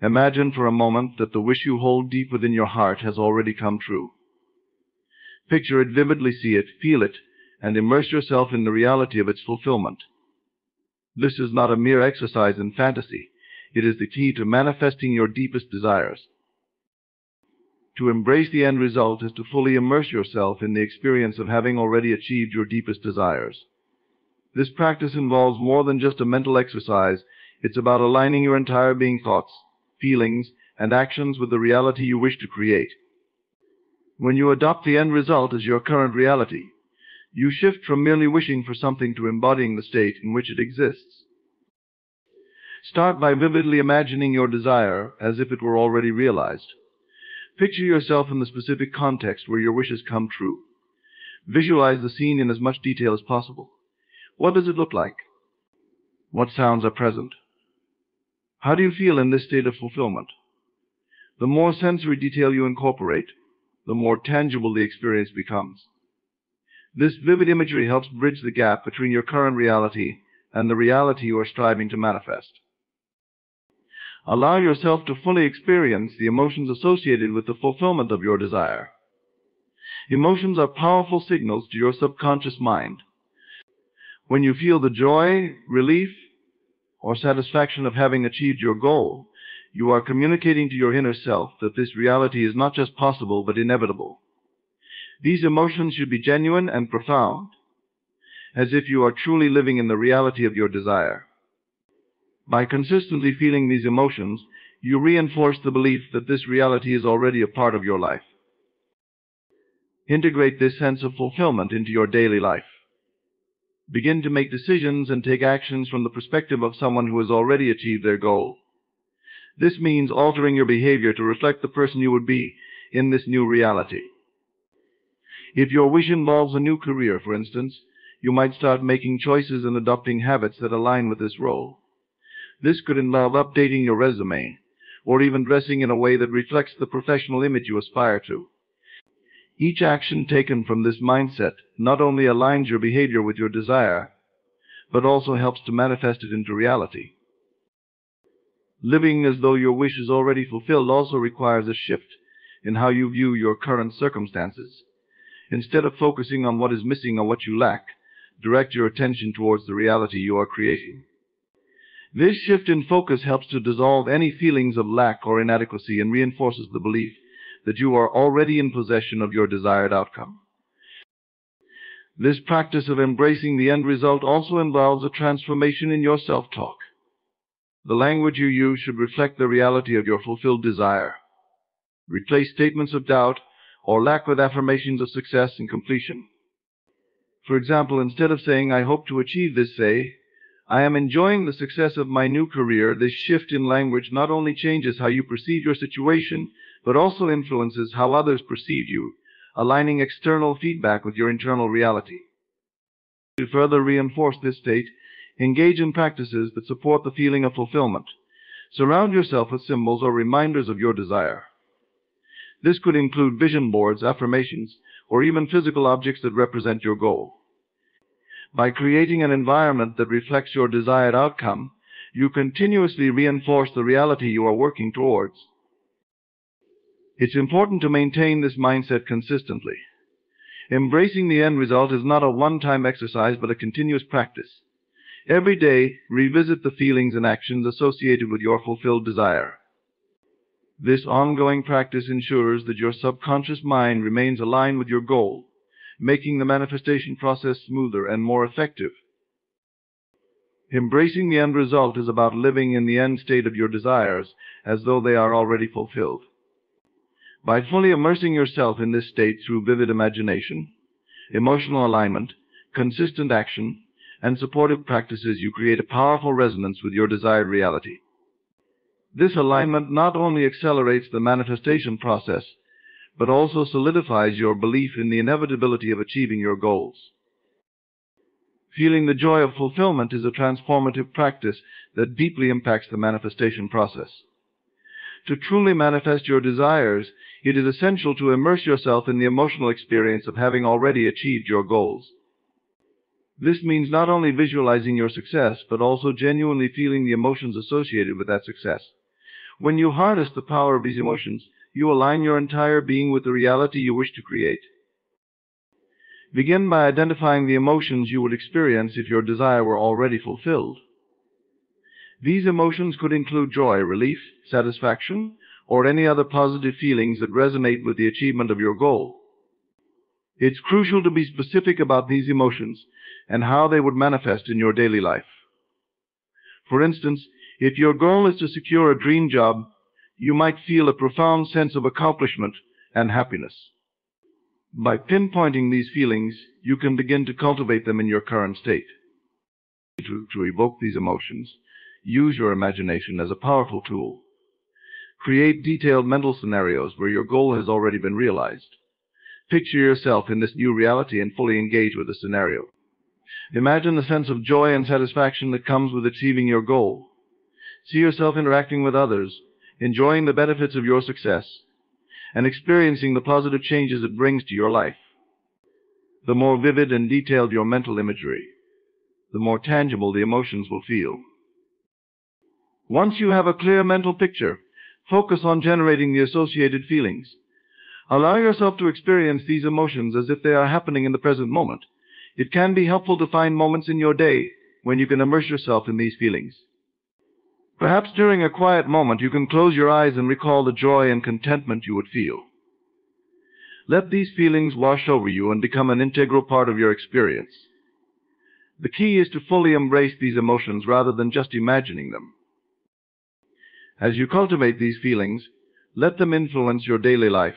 Imagine for a moment that the wish you hold deep within your heart has already come true. Picture it vividly, see it, feel it, and immerse yourself in the reality of its fulfillment. This is not a mere exercise in fantasy. It is the key to manifesting your deepest desires. To embrace the end result is to fully immerse yourself in the experience of having already achieved your deepest desires. This practice involves more than just a mental exercise. It's about aligning your entire being, thoughts, feelings, and actions with the reality you wish to create. When you adopt the end result as your current reality, you shift from merely wishing for something to embodying the state in which it exists. Start by vividly imagining your desire as if it were already realized. Picture yourself in the specific context where your wishes come true. Visualize the scene in as much detail as possible. What does it look like? What sounds are present? How do you feel in this state of fulfillment? The more sensory detail you incorporate, the more tangible the experience becomes. This vivid imagery helps bridge the gap between your current reality and the reality you are striving to manifest. Allow yourself to fully experience the emotions associated with the fulfillment of your desire. Emotions are powerful signals to your subconscious mind. When you feel the joy, relief, or satisfaction of having achieved your goal, you are communicating to your inner self that this reality is not just possible but inevitable. These emotions should be genuine and profound, as if you are truly living in the reality of your desire. By consistently feeling these emotions, you reinforce the belief that this reality is already a part of your life. Integrate this sense of fulfillment into your daily life. Begin to make decisions and take actions from the perspective of someone who has already achieved their goal. This means altering your behavior to reflect the person you would be in this new reality. If your wish involves a new career, for instance, you might start making choices and adopting habits that align with this role. This could involve updating your resume, or even dressing in a way that reflects the professional image you aspire to. Each action taken from this mindset not only aligns your behavior with your desire, but also helps to manifest it into reality. Living as though your wish is already fulfilled also requires a shift in how you view your current circumstances. Instead of focusing on what is missing or what you lack, direct your attention towards the reality you are creating. This shift in focus helps to dissolve any feelings of lack or inadequacy and reinforces the belief that you are already in possession of your desired outcome. This practice of embracing the end result also involves a transformation in your self-talk. The language you use should reflect the reality of your fulfilled desire. Replace statements of doubt or lack with affirmations of success and completion. For example, instead of saying, "I hope to achieve this," say, "I am enjoying the success of my new career." This shift in language not only changes how you perceive your situation, but also influences how others perceive you, aligning external feedback with your internal reality. To further reinforce this state, engage in practices that support the feeling of fulfillment. Surround yourself with symbols or reminders of your desire. This could include vision boards, affirmations, or even physical objects that represent your goal. By creating an environment that reflects your desired outcome, you continuously reinforce the reality you are working towards. It's important to maintain this mindset consistently. Embracing the end result is not a one-time exercise, but a continuous practice. Every day, revisit the feelings and actions associated with your fulfilled desire. This ongoing practice ensures that your subconscious mind remains aligned with your goal, making the manifestation process smoother and more effective. Embracing the end result is about living in the end state of your desires as though they are already fulfilled. By fully immersing yourself in this state through vivid imagination, emotional alignment, consistent action, and supportive practices, you create a powerful resonance with your desired reality. This alignment not only accelerates the manifestation process, but also solidifies your belief in the inevitability of achieving your goals. Feeling the joy of fulfillment is a transformative practice that deeply impacts the manifestation process. To truly manifest your desires, it is essential to immerse yourself in the emotional experience of having already achieved your goals. This means not only visualizing your success, but also genuinely feeling the emotions associated with that success. When you harness the power of these emotions, you align your entire being with the reality you wish to create. Begin by identifying the emotions you would experience if your desire were already fulfilled. These emotions could include joy, relief, satisfaction, or any other positive feelings that resonate with the achievement of your goal. It's crucial to be specific about these emotions and how they would manifest in your daily life. For instance, if your goal is to secure a dream job, you might feel a profound sense of accomplishment and happiness. By pinpointing these feelings, you can begin to cultivate them in your current state. To evoke these emotions, use your imagination as a powerful tool. Create detailed mental scenarios where your goal has already been realized. Picture yourself in this new reality and fully engage with the scenario. Imagine the sense of joy and satisfaction that comes with achieving your goal. See yourself interacting with others, enjoying the benefits of your success, and experiencing the positive changes it brings to your life. The more vivid and detailed your mental imagery, the more tangible the emotions will feel. Once you have a clear mental picture, focus on generating the associated feelings. Allow yourself to experience these emotions as if they are happening in the present moment. It can be helpful to find moments in your day when you can immerse yourself in these feelings. Perhaps during a quiet moment you can close your eyes and recall the joy and contentment you would feel. Let these feelings wash over you and become an integral part of your experience. The key is to fully embrace these emotions rather than just imagining them. As you cultivate these feelings, let them influence your daily life.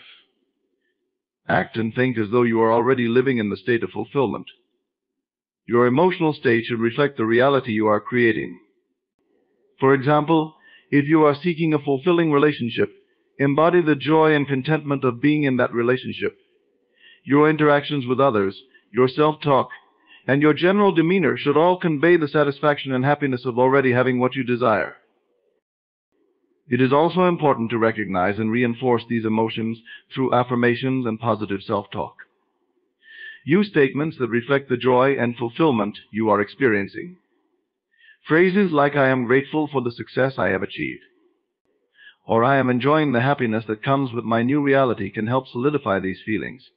Act and think as though you are already living in the state of fulfillment. Your emotional state should reflect the reality you are creating. For example, if you are seeking a fulfilling relationship, embody the joy and contentment of being in that relationship. Your interactions with others, your self-talk, and your general demeanor should all convey the satisfaction and happiness of already having what you desire. It is also important to recognize and reinforce these emotions through affirmations and positive self-talk. Use statements that reflect the joy and fulfillment you are experiencing. Phrases like "I am grateful for the success I have achieved," or "I am enjoying the happiness that comes with my new reality" can help solidify these feelings.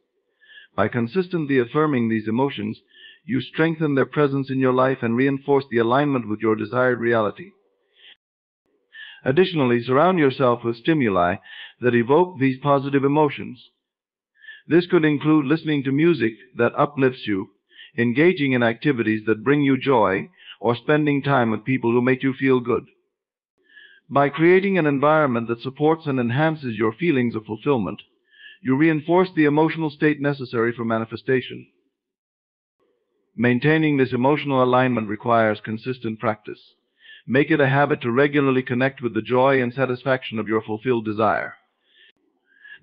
By consistently affirming these emotions, you strengthen their presence in your life and reinforce the alignment with your desired reality. Additionally, surround yourself with stimuli that evoke these positive emotions. This could include listening to music that uplifts you, engaging in activities that bring you joy, or spending time with people who make you feel good. By creating an environment that supports and enhances your feelings of fulfillment, you reinforce the emotional state necessary for manifestation. Maintaining this emotional alignment requires consistent practice. Make it a habit to regularly connect with the joy and satisfaction of your fulfilled desire.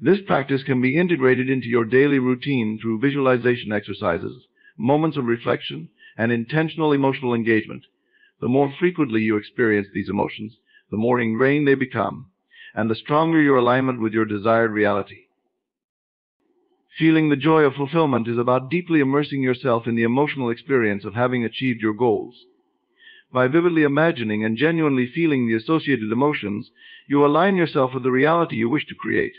This practice can be integrated into your daily routine through visualization exercises, moments of reflection, and intentional emotional engagement. The more frequently you experience these emotions, the more ingrained they become, and the stronger your alignment with your desired reality. Feeling the joy of fulfillment is about deeply immersing yourself in the emotional experience of having achieved your goals. By vividly imagining and genuinely feeling the associated emotions, you align yourself with the reality you wish to create.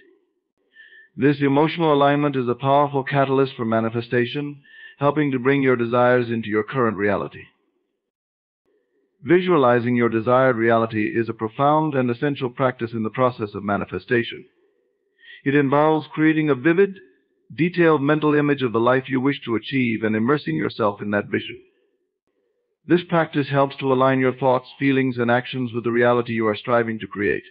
This emotional alignment is a powerful catalyst for manifestation, helping to bring your desires into your current reality. Visualizing your desired reality is a profound and essential practice in the process of manifestation. It involves creating a vivid, detailed mental image of the life you wish to achieve and immersing yourself in that vision. This practice helps to align your thoughts, feelings, and actions with the reality you are striving to create.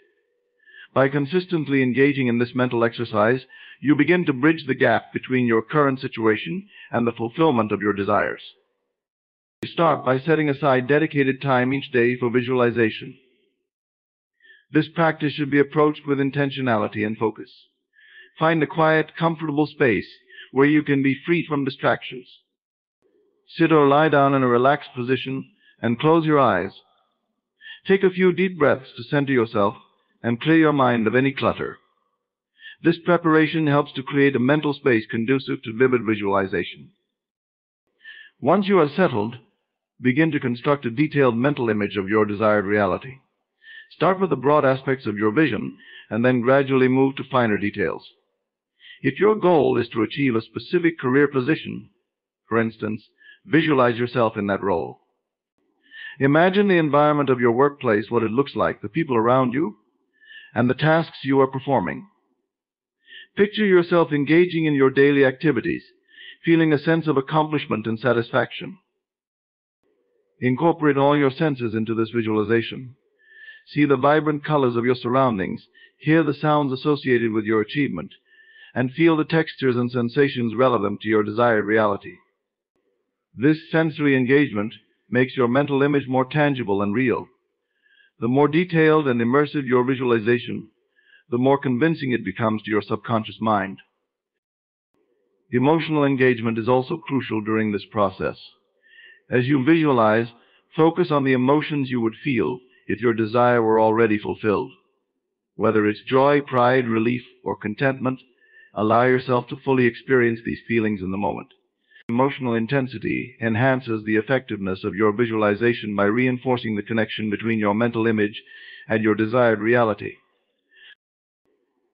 By consistently engaging in this mental exercise, you begin to bridge the gap between your current situation and the fulfillment of your desires. Start by setting aside dedicated time each day for visualization. This practice should be approached with intentionality and focus. Find a quiet, comfortable space where you can be free from distractions. Sit or lie down in a relaxed position and close your eyes. Take a few deep breaths to center yourself and clear your mind of any clutter. This preparation helps to create a mental space conducive to vivid visualization. Once you are settled, begin to construct a detailed mental image of your desired reality. Start with the broad aspects of your vision and then gradually move to finer details. If your goal is to achieve a specific career position, for instance, visualize yourself in that role. Imagine the environment of your workplace, what it looks like, the people around you, and the tasks you are performing. Picture yourself engaging in your daily activities, feeling a sense of accomplishment and satisfaction. Incorporate all your senses into this visualization. See the vibrant colors of your surroundings, hear the sounds associated with your achievement, and feel the textures and sensations relevant to your desired reality. This sensory engagement makes your mental image more tangible and real. The more detailed and immersive your visualization, the more convincing it becomes to your subconscious mind. Emotional engagement is also crucial during this process. As you visualize, focus on the emotions you would feel if your desire were already fulfilled. Whether it's joy, pride, relief, or contentment, allow yourself to fully experience these feelings in the moment. Emotional intensity enhances the effectiveness of your visualization by reinforcing the connection between your mental image and your desired reality.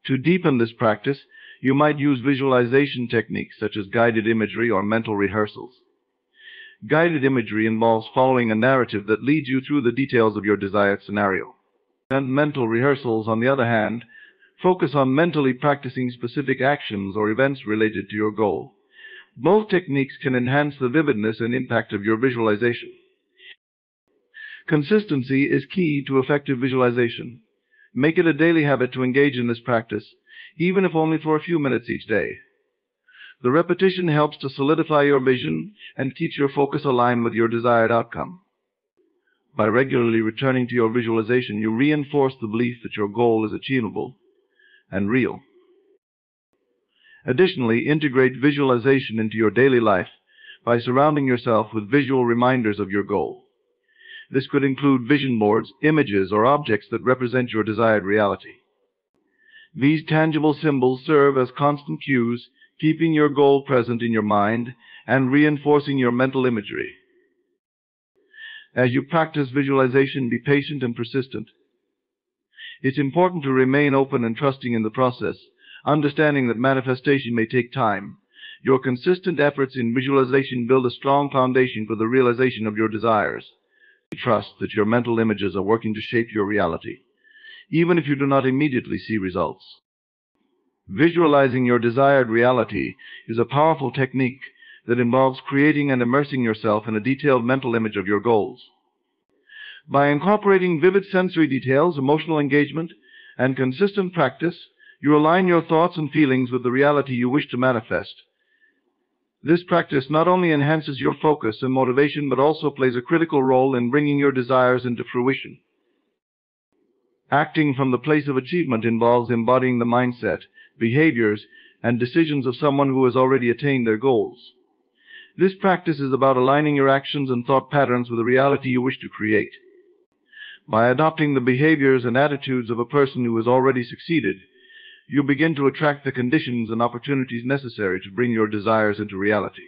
To deepen this practice, you might use visualization techniques such as guided imagery or mental rehearsals. Guided imagery involves following a narrative that leads you through the details of your desired scenario. And mental rehearsals, on the other hand, focus on mentally practicing specific actions or events related to your goal. Both techniques can enhance the vividness and impact of your visualization. Consistency is key to effective visualization. Make it a daily habit to engage in this practice, even if only for a few minutes each day. The repetition helps to solidify your vision and keeps your focus aligned with your desired outcome. By regularly returning to your visualization, you reinforce the belief that your goal is achievable and real. Additionally, integrate visualization into your daily life by surrounding yourself with visual reminders of your goal. This could include vision boards, images, or objects that represent your desired reality. These tangible symbols serve as constant cues, keeping your goal present in your mind and reinforcing your mental imagery. As you practice visualization, be patient and persistent. It's important to remain open and trusting in the process, understanding that manifestation may take time. Your consistent efforts in visualization build a strong foundation for the realization of your desires. Trust that your mental images are working to shape your reality, even if you do not immediately see results. Visualizing your desired reality is a powerful technique that involves creating and immersing yourself in a detailed mental image of your goals. By incorporating vivid sensory details, emotional engagement, and consistent practice, you align your thoughts and feelings with the reality you wish to manifest. This practice not only enhances your focus and motivation, but also plays a critical role in bringing your desires into fruition. Acting from the place of achievement involves embodying the mindset, behaviors, and decisions of someone who has already attained their goals. This practice is about aligning your actions and thought patterns with the reality you wish to create. By adopting the behaviors and attitudes of a person who has already succeeded, you begin to attract the conditions and opportunities necessary to bring your desires into reality.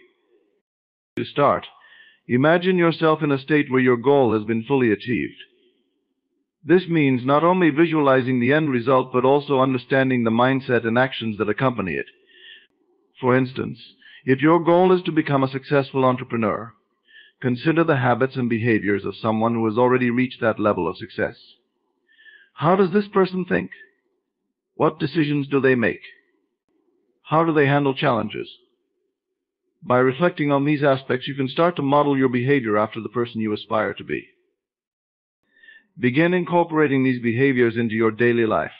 To start, imagine yourself in a state where your goal has been fully achieved. This means not only visualizing the end result, but also understanding the mindset and actions that accompany it. For instance, if your goal is to become a successful entrepreneur, consider the habits and behaviors of someone who has already reached that level of success. How does this person think? What decisions do they make? How do they handle challenges? By reflecting on these aspects, you can start to model your behavior after the person you aspire to be. Begin incorporating these behaviors into your daily life.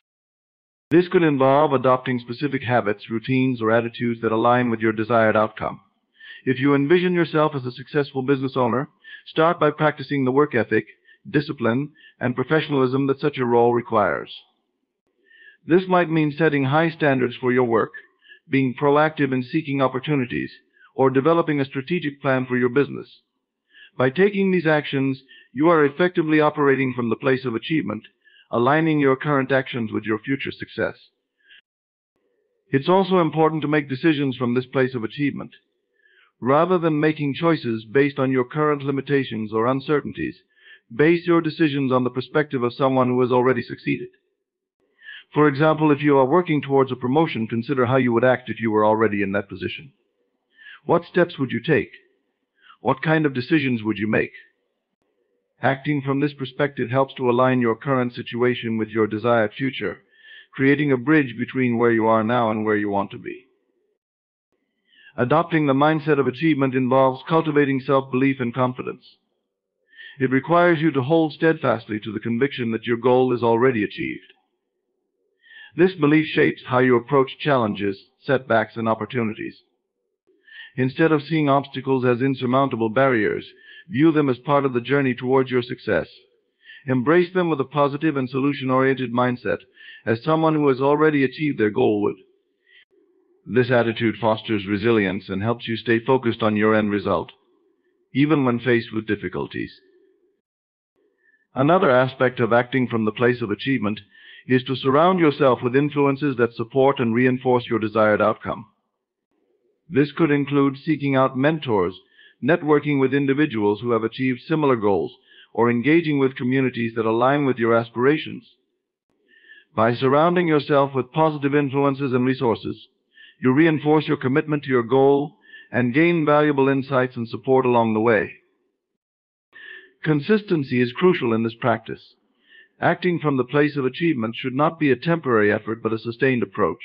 This could involve adopting specific habits, routines, or attitudes that align with your desired outcome. If you envision yourself as a successful business owner, start by practicing the work ethic, discipline, and professionalism that such a role requires. This might mean setting high standards for your work, being proactive in seeking opportunities, or developing a strategic plan for your business. By taking these actions, you are effectively operating from the place of achievement, aligning your current actions with your future success. It's also important to make decisions from this place of achievement. Rather than making choices based on your current limitations or uncertainties, Base your decisions on the perspective of someone who has already succeeded. For example, if you are working towards a promotion, consider how you would act if you were already in that position. What steps would you take? What kind of decisions would you make? Acting from this perspective helps to align your current situation with your desired future, creating a bridge between where you are now and where you want to be. Adopting the mindset of achievement involves cultivating self-belief and confidence. It requires you to hold steadfastly to the conviction that your goal is already achieved. This belief shapes how you approach challenges, setbacks, and opportunities. Instead of seeing obstacles as insurmountable barriers, view them as part of the journey towards your success. Embrace them with a positive and solution-oriented mindset, as someone who has already achieved their goal would. This attitude fosters resilience and helps you stay focused on your end result, even when faced with difficulties. Another aspect of acting from the place of achievement is to surround yourself with influences that support and reinforce your desired outcome. This could include seeking out mentors, networking with individuals who have achieved similar goals, or engaging with communities that align with your aspirations. By surrounding yourself with positive influences and resources, you reinforce your commitment to your goal and gain valuable insights and support along the way. Consistency is crucial in this practice. Acting from the place of achievement should not be a temporary effort but a sustained approach.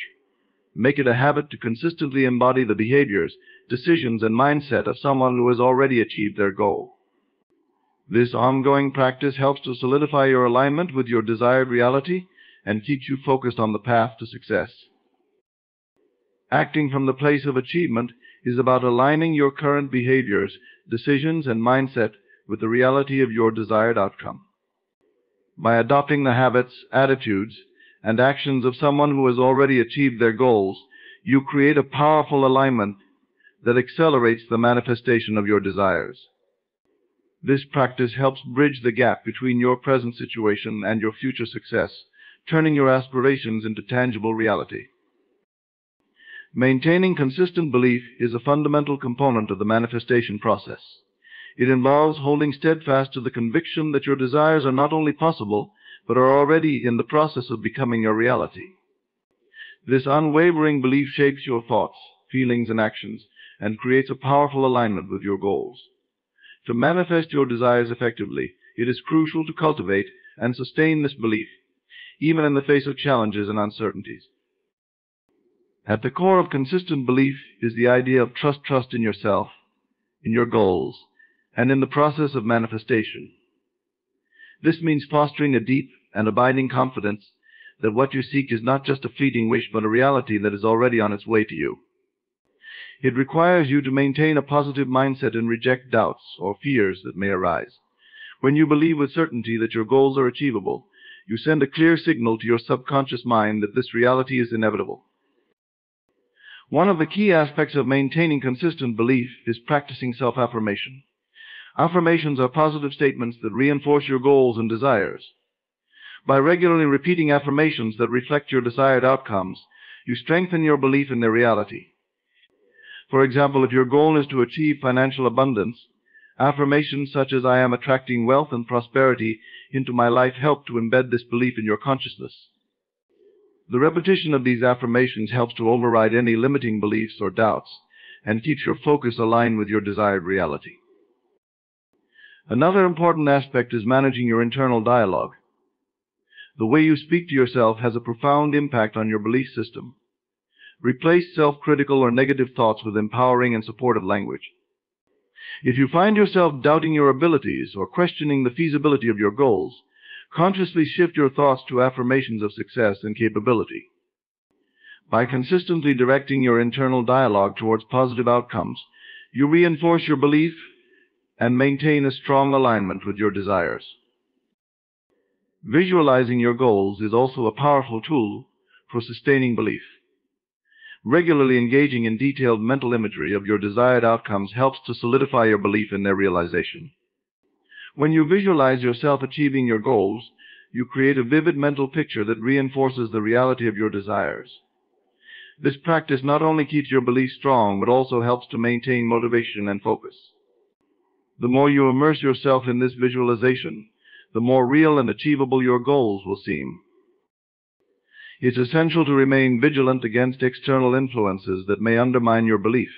Make it a habit to consistently embody the behaviors, decisions, and mindset of someone who has already achieved their goal. This ongoing practice helps to solidify your alignment with your desired reality and keeps you focused on the path to success. Acting from the place of achievement is about aligning your current behaviors, decisions, and mindset with the reality of your desired outcome. By adopting the habits, attitudes, and actions of someone who has already achieved their goals, you create a powerful alignment that accelerates the manifestation of your desires. This practice helps bridge the gap between your present situation and your future success, turning your aspirations into tangible reality. Maintaining consistent belief is a fundamental component of the manifestation process. It involves holding steadfast to the conviction that your desires are not only possible, but are already in the process of becoming your reality. This unwavering belief shapes your thoughts, feelings, and actions, and creates a powerful alignment with your goals. To manifest your desires effectively, it is crucial to cultivate and sustain this belief, even in the face of challenges and uncertainties. At the core of consistent belief is the idea of trust in yourself, in your goals, and in the process of manifestation. This means fostering a deep and abiding confidence that what you seek is not just a fleeting wish, but a reality that is already on its way to you. It requires you to maintain a positive mindset and reject doubts or fears that may arise. When you believe with certainty that your goals are achievable, you send a clear signal to your subconscious mind that this reality is inevitable. One of the key aspects of maintaining consistent belief is practicing self-affirmation. Affirmations are positive statements that reinforce your goals and desires. By regularly repeating affirmations that reflect your desired outcomes, you strengthen your belief in their reality. For example, if your goal is to achieve financial abundance, affirmations such as "I am attracting wealth and prosperity into my life" help to embed this belief in your consciousness. The repetition of these affirmations helps to override any limiting beliefs or doubts and keeps your focus aligned with your desired reality. Another important aspect is managing your internal dialogue. The way you speak to yourself has a profound impact on your belief system. Replace self-critical or negative thoughts with empowering and supportive language. If you find yourself doubting your abilities or questioning the feasibility of your goals, consciously shift your thoughts to affirmations of success and capability. By consistently directing your internal dialogue towards positive outcomes, you reinforce your belief and maintain a strong alignment with your desires. Visualizing your goals is also a powerful tool for sustaining belief. Regularly engaging in detailed mental imagery of your desired outcomes helps to solidify your belief in their realization. When you visualize yourself achieving your goals, you create a vivid mental picture that reinforces the reality of your desires. This practice not only keeps your belief strong, but also helps to maintain motivation and focus. The more you immerse yourself in this visualization, the more real and achievable your goals will seem. It's essential to remain vigilant against external influences that may undermine your belief.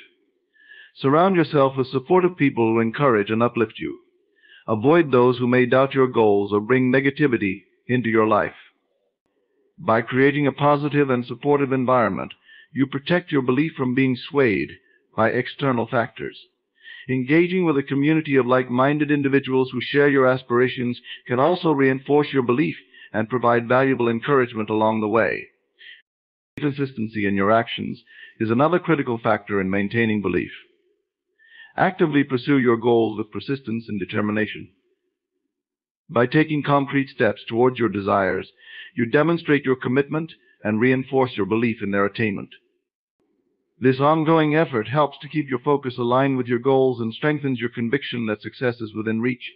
Surround yourself with supportive people who encourage and uplift you. Avoid those who may doubt your goals or bring negativity into your life. By creating a positive and supportive environment, you protect your belief from being swayed by external factors. Engaging with a community of like-minded individuals who share your aspirations can also reinforce your belief and provide valuable encouragement along the way. Consistency in your actions is another critical factor in maintaining belief. Actively pursue your goals with persistence and determination. By taking concrete steps towards your desires, you demonstrate your commitment and reinforce your belief in their attainment. This ongoing effort helps to keep your focus aligned with your goals and strengthens your conviction that success is within reach.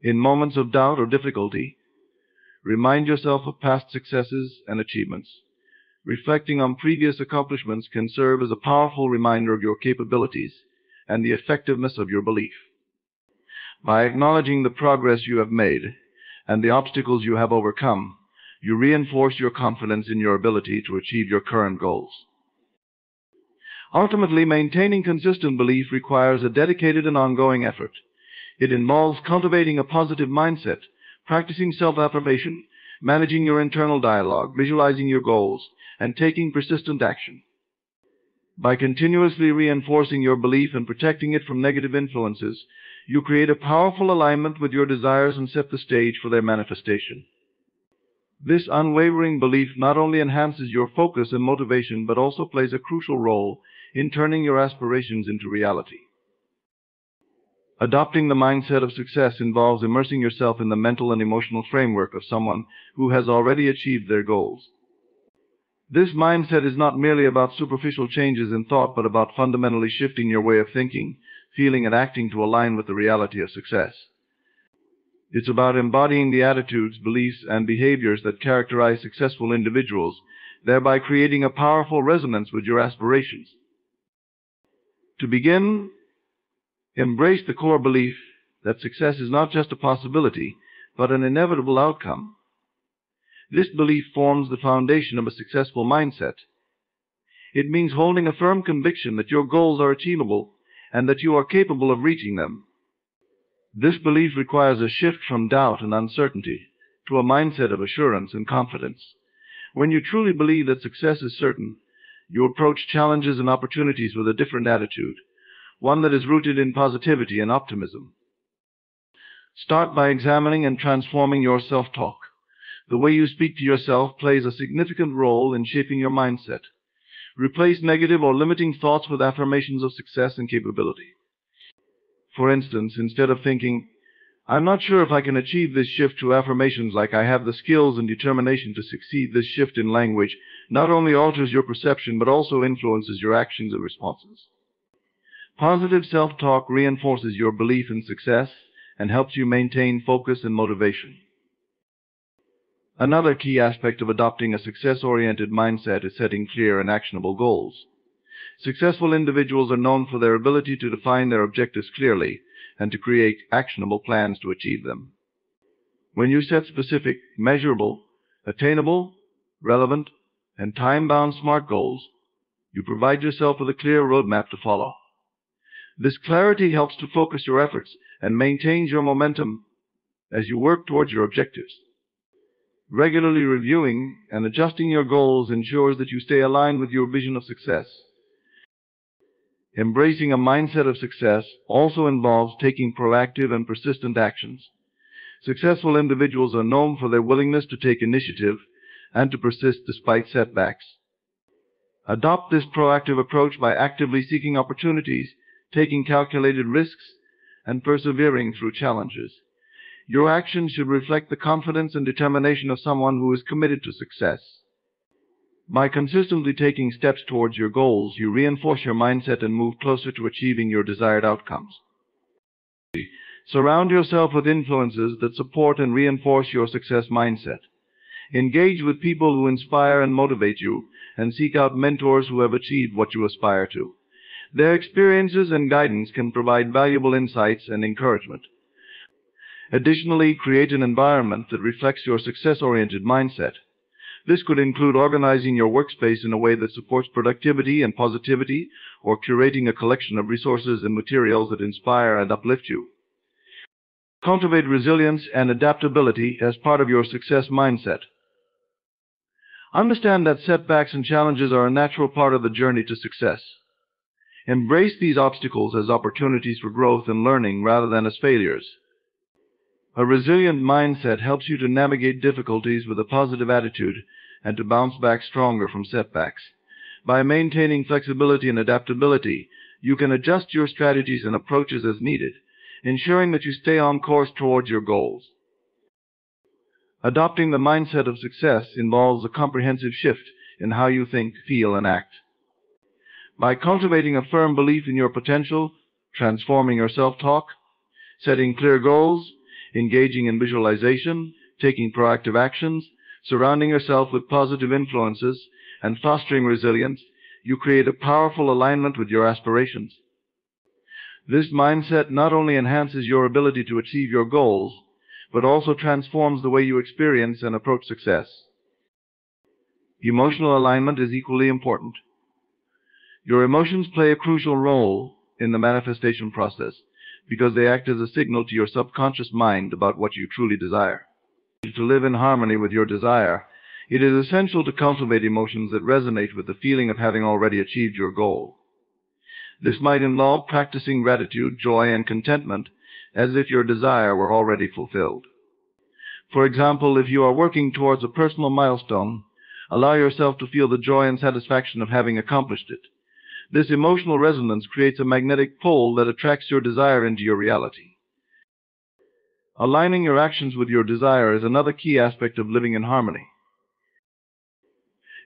In moments of doubt or difficulty, remind yourself of past successes and achievements. Reflecting on previous accomplishments can serve as a powerful reminder of your capabilities and the effectiveness of your belief. By acknowledging the progress you have made and the obstacles you have overcome, you reinforce your confidence in your ability to achieve your current goals. Ultimately, maintaining consistent belief requires a dedicated and ongoing effort. It involves cultivating a positive mindset, practicing self-affirmation, managing your internal dialogue, visualizing your goals, and taking persistent action. By continuously reinforcing your belief and protecting it from negative influences, you create a powerful alignment with your desires and set the stage for their manifestation. This unwavering belief not only enhances your focus and motivation, but also plays a crucial role in turning your aspirations into reality. Adopting the mindset of success involves immersing yourself in the mental and emotional framework of someone who has already achieved their goals. This mindset is not merely about superficial changes in thought, but about fundamentally shifting your way of thinking, feeling, and acting to align with the reality of success. It's about embodying the attitudes, beliefs, and behaviors that characterize successful individuals, thereby creating a powerful resonance with your aspirations. To begin, embrace the core belief that success is not just a possibility, but an inevitable outcome. This belief forms the foundation of a successful mindset. It means holding a firm conviction that your goals are achievable and that you are capable of reaching them. This belief requires a shift from doubt and uncertainty to a mindset of assurance and confidence. When you truly believe that success is certain, you approach challenges and opportunities with a different attitude, one that is rooted in positivity and optimism. Start by examining and transforming your self-talk. The way you speak to yourself plays a significant role in shaping your mindset. Replace negative or limiting thoughts with affirmations of success and capability. For instance, instead of thinking, "I'm not sure if I can achieve this shift," to affirmations like, "I have the skills and determination to succeed." This shift in language not only alters your perception, but also influences your actions and responses. Positive self-talk reinforces your belief in success and helps you maintain focus and motivation. Another key aspect of adopting a success-oriented mindset is setting clear and actionable goals. Successful individuals are known for their ability to define their objectives clearly and to create actionable plans to achieve them. When you set specific, measurable, attainable, relevant, and time-bound SMART goals, you provide yourself with a clear roadmap to follow. This clarity helps to focus your efforts and maintains your momentum as you work towards your objectives. Regularly reviewing and adjusting your goals ensures that you stay aligned with your vision of success. Embracing a mindset of success also involves taking proactive and persistent actions. Successful individuals are known for their willingness to take initiative and to persist despite setbacks. Adopt this proactive approach by actively seeking opportunities, taking calculated risks, and persevering through challenges. Your actions should reflect the confidence and determination of someone who is committed to success. By consistently taking steps towards your goals, you reinforce your mindset and move closer to achieving your desired outcomes. Surround yourself with influences that support and reinforce your success mindset. Engage with people who inspire and motivate you, and seek out mentors who have achieved what you aspire to. Their experiences and guidance can provide valuable insights and encouragement. Additionally, create an environment that reflects your success-oriented mindset. This could include organizing your workspace in a way that supports productivity and positivity, or curating a collection of resources and materials that inspire and uplift you. Cultivate resilience and adaptability as part of your success mindset. Understand that setbacks and challenges are a natural part of the journey to success. Embrace these obstacles as opportunities for growth and learning rather than as failures. A resilient mindset helps you to navigate difficulties with a positive attitude and to bounce back stronger from setbacks. By maintaining flexibility and adaptability, you can adjust your strategies and approaches as needed, ensuring that you stay on course towards your goals. Adopting the mindset of success involves a comprehensive shift in how you think, feel, and act. By cultivating a firm belief in your potential, transforming your self-talk, setting clear goals, engaging in visualization, taking proactive actions, surrounding yourself with positive influences, and fostering resilience, you create a powerful alignment with your aspirations. This mindset not only enhances your ability to achieve your goals, but also transforms the way you experience and approach success. Emotional alignment is equally important. Your emotions play a crucial role in the manifestation process because they act as a signal to your subconscious mind about what you truly desire. To live in harmony with your desire, it is essential to cultivate emotions that resonate with the feeling of having already achieved your goal. This might involve practicing gratitude, joy, and contentment as if your desire were already fulfilled. For example, if you are working towards a personal milestone, allow yourself to feel the joy and satisfaction of having accomplished it. This emotional resonance creates a magnetic pole that attracts your desire into your reality. Aligning your actions with your desire is another key aspect of living in harmony.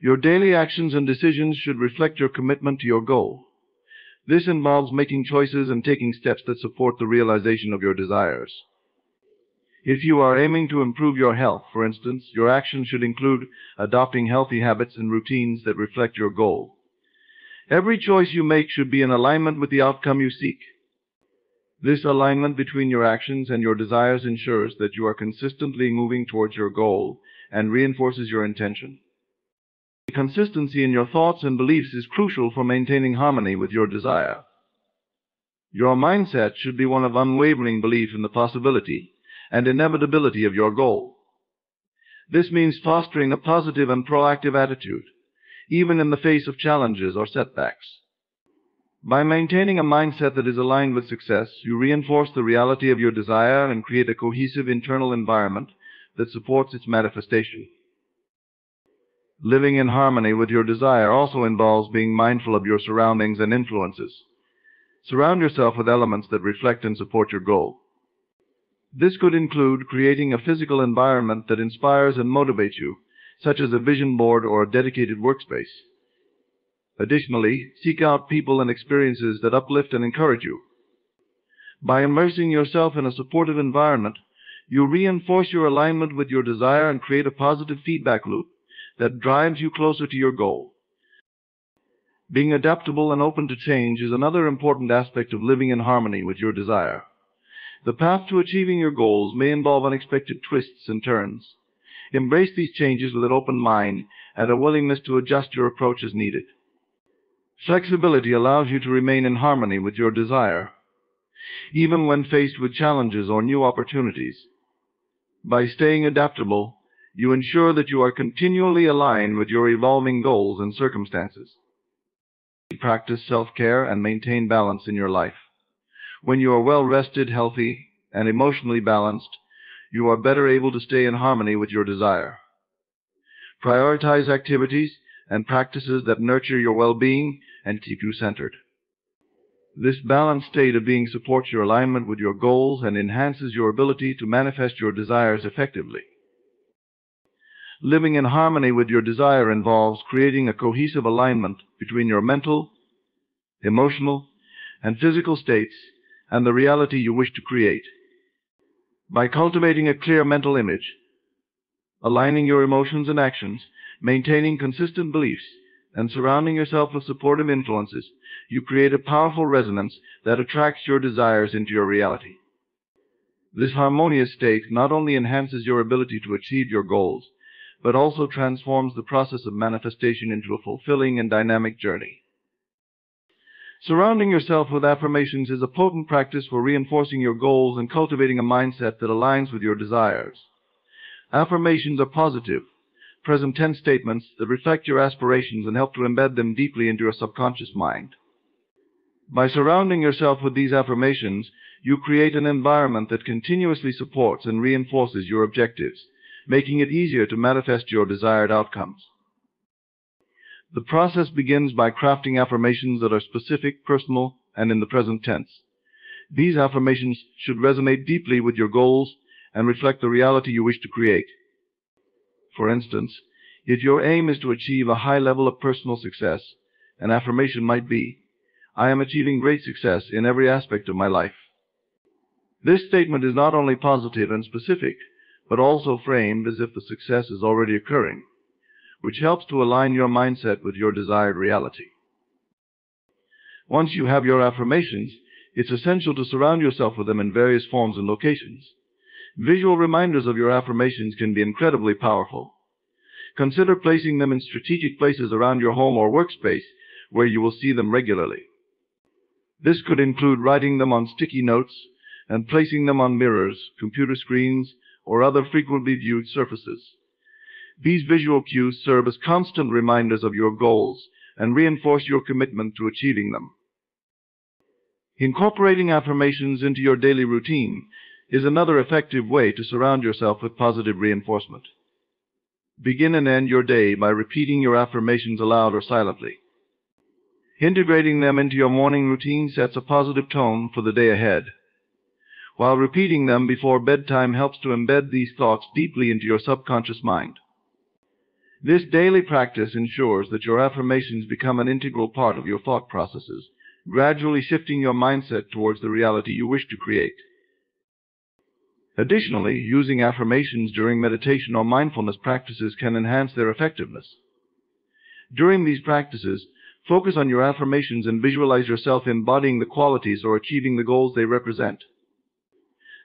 Your daily actions and decisions should reflect your commitment to your goal. This involves making choices and taking steps that support the realization of your desires. If you are aiming to improve your health, for instance, your actions should include adopting healthy habits and routines that reflect your goal. Every choice you make should be in alignment with the outcome you seek. This alignment between your actions and your desires ensures that you are consistently moving towards your goal and reinforces your intention. Consistency in your thoughts and beliefs is crucial for maintaining harmony with your desire. Your mindset should be one of unwavering belief in the possibility and inevitability of your goal. This means fostering a positive and proactive attitude, even in the face of challenges or setbacks. By maintaining a mindset that is aligned with success, you reinforce the reality of your desire and create a cohesive internal environment that supports its manifestation. Living in harmony with your desire also involves being mindful of your surroundings and influences. Surround yourself with elements that reflect and support your goal. This could include creating a physical environment that inspires and motivates you, such as a vision board or a dedicated workspace. Additionally, seek out people and experiences that uplift and encourage you. By immersing yourself in a supportive environment, you reinforce your alignment with your desire and create a positive feedback loop that drives you closer to your goal. Being adaptable and open to change is another important aspect of living in harmony with your desire. The path to achieving your goals may involve unexpected twists and turns. Embrace these changes with an open mind and a willingness to adjust your approach as needed. Flexibility allows you to remain in harmony with your desire, even when faced with challenges or new opportunities. By staying adaptable, you ensure that you are continually aligned with your evolving goals and circumstances. Practice self-care and maintain balance in your life. When you are well-rested, healthy, and emotionally balanced, you are better able to stay in harmony with your desire. Prioritize activities and practices that nurture your well-being and keep you centered. This balanced state of being supports your alignment with your goals and enhances your ability to manifest your desires effectively. Living in harmony with your desire involves creating a cohesive alignment between your mental, emotional, and physical states and the reality you wish to create. By cultivating a clear mental image, aligning your emotions and actions, maintaining consistent beliefs, and surrounding yourself with supportive influences, you create a powerful resonance that attracts your desires into your reality. This harmonious state not only enhances your ability to achieve your goals, but also transforms the process of manifestation into a fulfilling and dynamic journey. Surrounding yourself with affirmations is a potent practice for reinforcing your goals and cultivating a mindset that aligns with your desires. Affirmations are positive, present tense statements that reflect your aspirations and help to embed them deeply into your subconscious mind. By surrounding yourself with these affirmations, you create an environment that continuously supports and reinforces your objectives, making it easier to manifest your desired outcomes. The process begins by crafting affirmations that are specific, personal, and in the present tense. These affirmations should resonate deeply with your goals and reflect the reality you wish to create. For instance, if your aim is to achieve a high level of personal success, an affirmation might be, "I am achieving great success in every aspect of my life." This statement is not only positive and specific, but also framed as if the success is already occurring, which helps to align your mindset with your desired reality. Once you have your affirmations, it's essential to surround yourself with them in various forms and locations. Visual reminders of your affirmations can be incredibly powerful. Consider placing them in strategic places around your home or workspace where you will see them regularly. This could include writing them on sticky notes and placing them on mirrors, computer screens, or other frequently viewed surfaces. These visual cues serve as constant reminders of your goals and reinforce your commitment to achieving them. Incorporating affirmations into your daily routine is another effective way to surround yourself with positive reinforcement. Begin and end your day by repeating your affirmations aloud or silently. Integrating them into your morning routine sets a positive tone for the day ahead, while repeating them before bedtime helps to embed these thoughts deeply into your subconscious mind. This daily practice ensures that your affirmations become an integral part of your thought processes, gradually shifting your mindset towards the reality you wish to create. Additionally, using affirmations during meditation or mindfulness practices can enhance their effectiveness. During these practices, focus on your affirmations and visualize yourself embodying the qualities or achieving the goals they represent.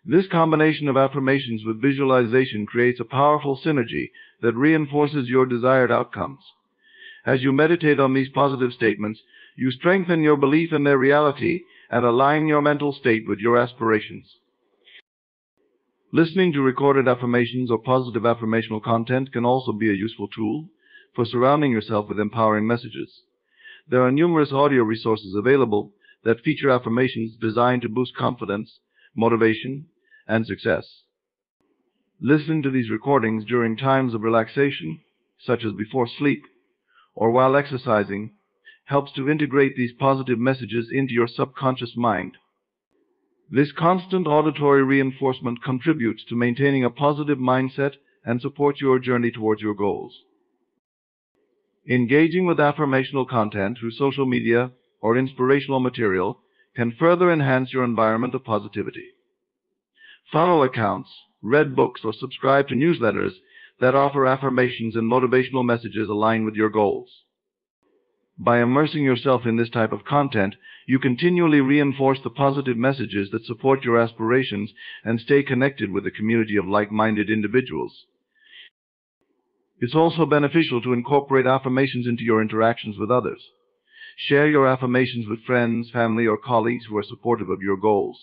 This combination of affirmations with visualization creates a powerful synergy that reinforces your desired outcomes. As you meditate on these positive statements, you strengthen your belief in their reality and align your mental state with your aspirations. Listening to recorded affirmations or positive affirmational content can also be a useful tool for surrounding yourself with empowering messages. There are numerous audio resources available that feature affirmations designed to boost confidence, motivation, and success. Listen to these recordings during times of relaxation, such as before sleep, or while exercising, helps to integrate these positive messages into your subconscious mind. This constant auditory reinforcement contributes to maintaining a positive mindset and supports your journey towards your goals. Engaging with affirmational content through social media or inspirational material can further enhance your environment of positivity. Follow accounts, read books, or subscribe to newsletters that offer affirmations and motivational messages aligned with your goals. By immersing yourself in this type of content, you continually reinforce the positive messages that support your aspirations and stay connected with a community of like-minded individuals. It's also beneficial to incorporate affirmations into your interactions with others. Share your affirmations with friends, family, or colleagues who are supportive of your goals.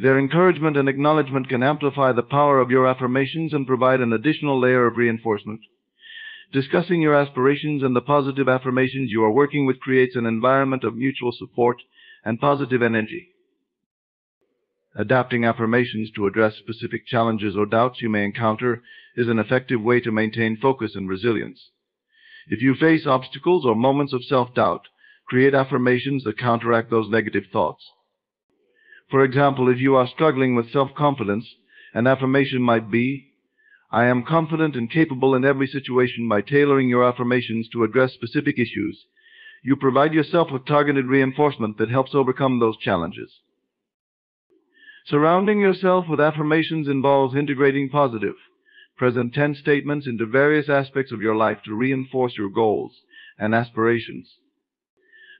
Their encouragement and acknowledgement can amplify the power of your affirmations and provide an additional layer of reinforcement. Discussing your aspirations and the positive affirmations you are working with creates an environment of mutual support and positive energy. Adapting affirmations to address specific challenges or doubts you may encounter is an effective way to maintain focus and resilience. If you face obstacles or moments of self-doubt, create affirmations that counteract those negative thoughts. For example, if you are struggling with self-confidence, an affirmation might be, "I am confident and capable in every situation." By tailoring your affirmations to address specific issues, you provide yourself with targeted reinforcement that helps overcome those challenges. Surrounding yourself with affirmations involves integrating positive, present tense statements into various aspects of your life to reinforce your goals and aspirations.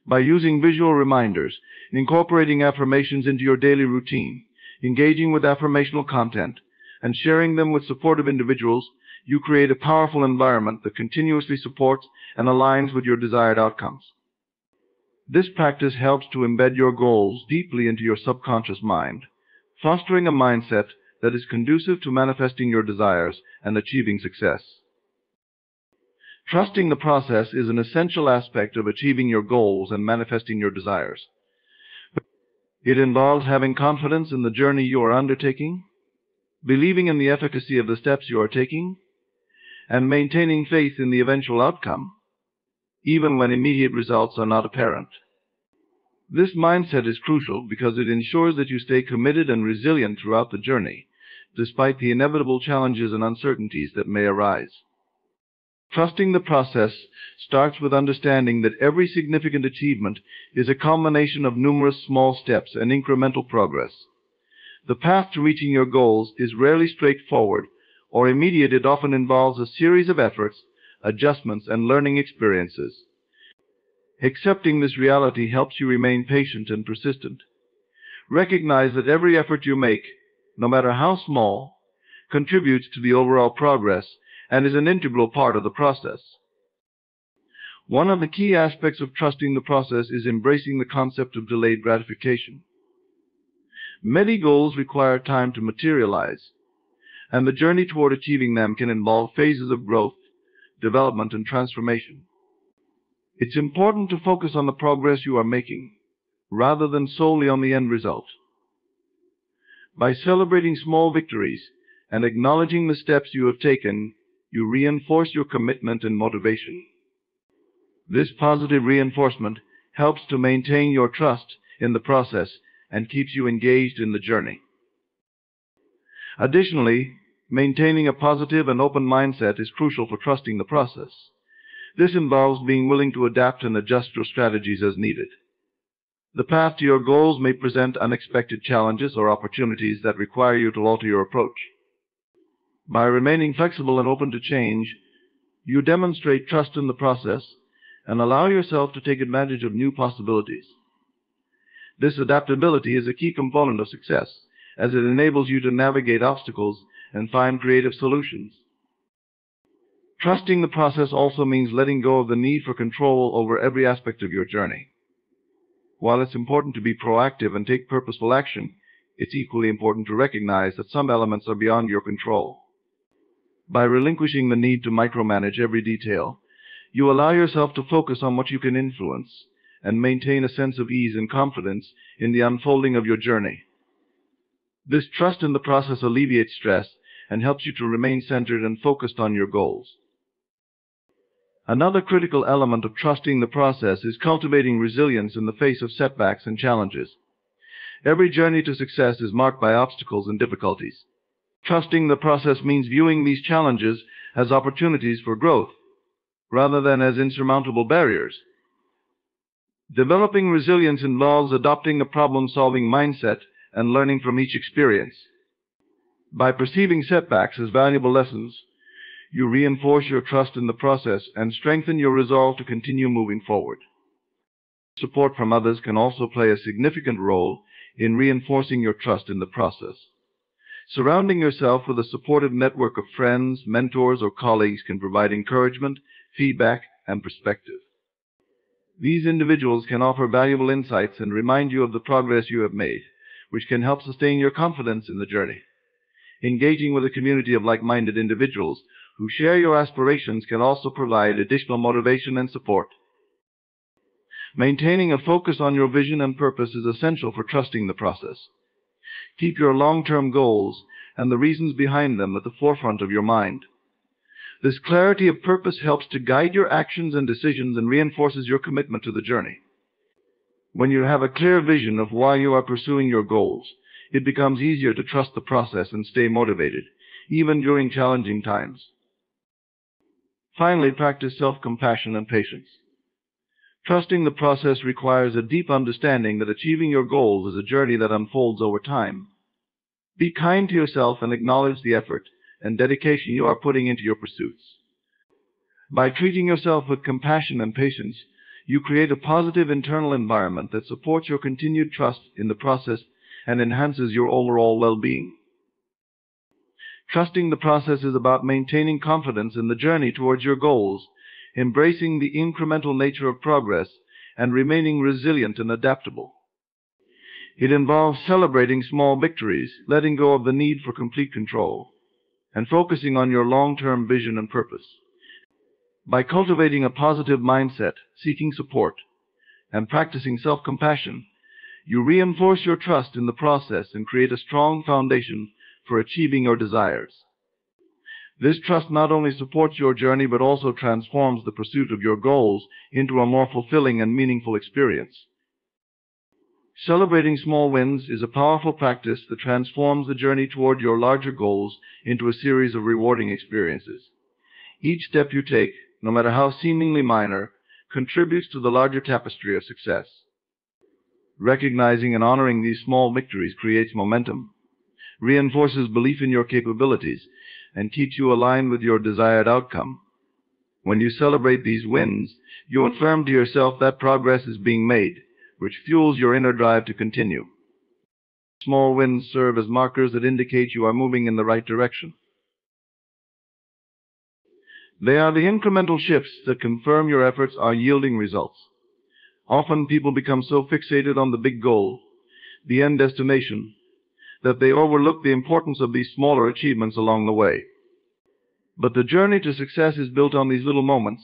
By using visual reminders, incorporating affirmations into your daily routine, Engaging with affirmational content and sharing them with supportive individuals, you create a powerful environment that continuously supports and aligns with your desired outcomes. This practice helps to embed your goals deeply into your subconscious mind, fostering a mindset that is conducive to manifesting your desires and achieving success. Trusting the process is an essential aspect of achieving your goals and manifesting your desires. It involves having confidence in the journey you are undertaking, believing in the efficacy of the steps you are taking, and maintaining faith in the eventual outcome, even when immediate results are not apparent. This mindset is crucial because it ensures that you stay committed and resilient throughout the journey, despite the inevitable challenges and uncertainties that may arise. Trusting the process starts with understanding that every significant achievement is a culmination of numerous small steps and incremental progress. The path to reaching your goals is rarely straightforward or immediate. It often involves a series of efforts, adjustments, and learning experiences. Accepting this reality helps you remain patient and persistent. Recognize that every effort you make, no matter how small, contributes to the overall progress and is an integral part of the process. One of the key aspects of trusting the process is embracing the concept of delayed gratification. Many goals require time to materialize, and the journey toward achieving them can involve phases of growth, development, and transformation. It's important to focus on the progress you are making, rather than solely on the end result. By celebrating small victories and acknowledging the steps you have taken, you reinforce your commitment and motivation. This positive reinforcement helps to maintain your trust in the process and keeps you engaged in the journey. Additionally, maintaining a positive and open mindset is crucial for trusting the process. This involves being willing to adapt and adjust your strategies as needed. The path to your goals may present unexpected challenges or opportunities that require you to alter your approach. By remaining flexible and open to change, you demonstrate trust in the process and allow yourself to take advantage of new possibilities. This adaptability is a key component of success, as it enables you to navigate obstacles and find creative solutions. Trusting the process also means letting go of the need for control over every aspect of your journey. While it's important to be proactive and take purposeful action, it's equally important to recognize that some elements are beyond your control. By relinquishing the need to micromanage every detail, you allow yourself to focus on what you can influence and maintain a sense of ease and confidence in the unfolding of your journey. This trust in the process alleviates stress and helps you to remain centered and focused on your goals. Another critical element of trusting the process is cultivating resilience in the face of setbacks and challenges. Every journey to success is marked by obstacles and difficulties. Trusting the process means viewing these challenges as opportunities for growth, rather than as insurmountable barriers. Developing resilience involves adopting a problem-solving mindset and learning from each experience. By perceiving setbacks as valuable lessons, you reinforce your trust in the process and strengthen your resolve to continue moving forward. Support from others can also play a significant role in reinforcing your trust in the process. Surrounding yourself with a supportive network of friends, mentors, or colleagues can provide encouragement, feedback, and perspective. These individuals can offer valuable insights and remind you of the progress you have made, which can help sustain your confidence in the journey. Engaging with a community of like-minded individuals who share your aspirations can also provide additional motivation and support. Maintaining a focus on your vision and purpose is essential for trusting the process. Keep your long-term goals and the reasons behind them at the forefront of your mind. This clarity of purpose helps to guide your actions and decisions and reinforces your commitment to the journey. When you have a clear vision of why you are pursuing your goals, it becomes easier to trust the process and stay motivated, even during challenging times. Finally, practice self-compassion and patience. Trusting the process requires a deep understanding that achieving your goals is a journey that unfolds over time. Be kind to yourself and acknowledge the effort and dedication you are putting into your pursuits. By treating yourself with compassion and patience, you create a positive internal environment that supports your continued trust in the process and enhances your overall well-being. Trusting the process is about maintaining confidence in the journey towards your goals, embracing the incremental nature of progress, and remaining resilient and adaptable. It involves celebrating small victories, letting go of the need for complete control, and focusing on your long-term vision and purpose. By cultivating a positive mindset, seeking support, and practicing self-compassion, you reinforce your trust in the process and create a strong foundation for achieving your desires. This trust not only supports your journey but also transforms the pursuit of your goals into a more fulfilling and meaningful experience. Celebrating small wins is a powerful practice that transforms the journey toward your larger goals into a series of rewarding experiences. Each step you take, no matter how seemingly minor, contributes to the larger tapestry of success. Recognizing and honoring these small victories creates momentum, reinforces belief in your capabilities, and keeps you aligned with your desired outcome. When you celebrate these wins, you affirm to yourself that progress is being made, which fuels your inner drive to continue. Small wins serve as markers that indicate you are moving in the right direction. They are the incremental shifts that confirm your efforts are yielding results. Often people become so fixated on the big goal, the end destination, that they overlook the importance of these smaller achievements along the way. But the journey to success is built on these little moments,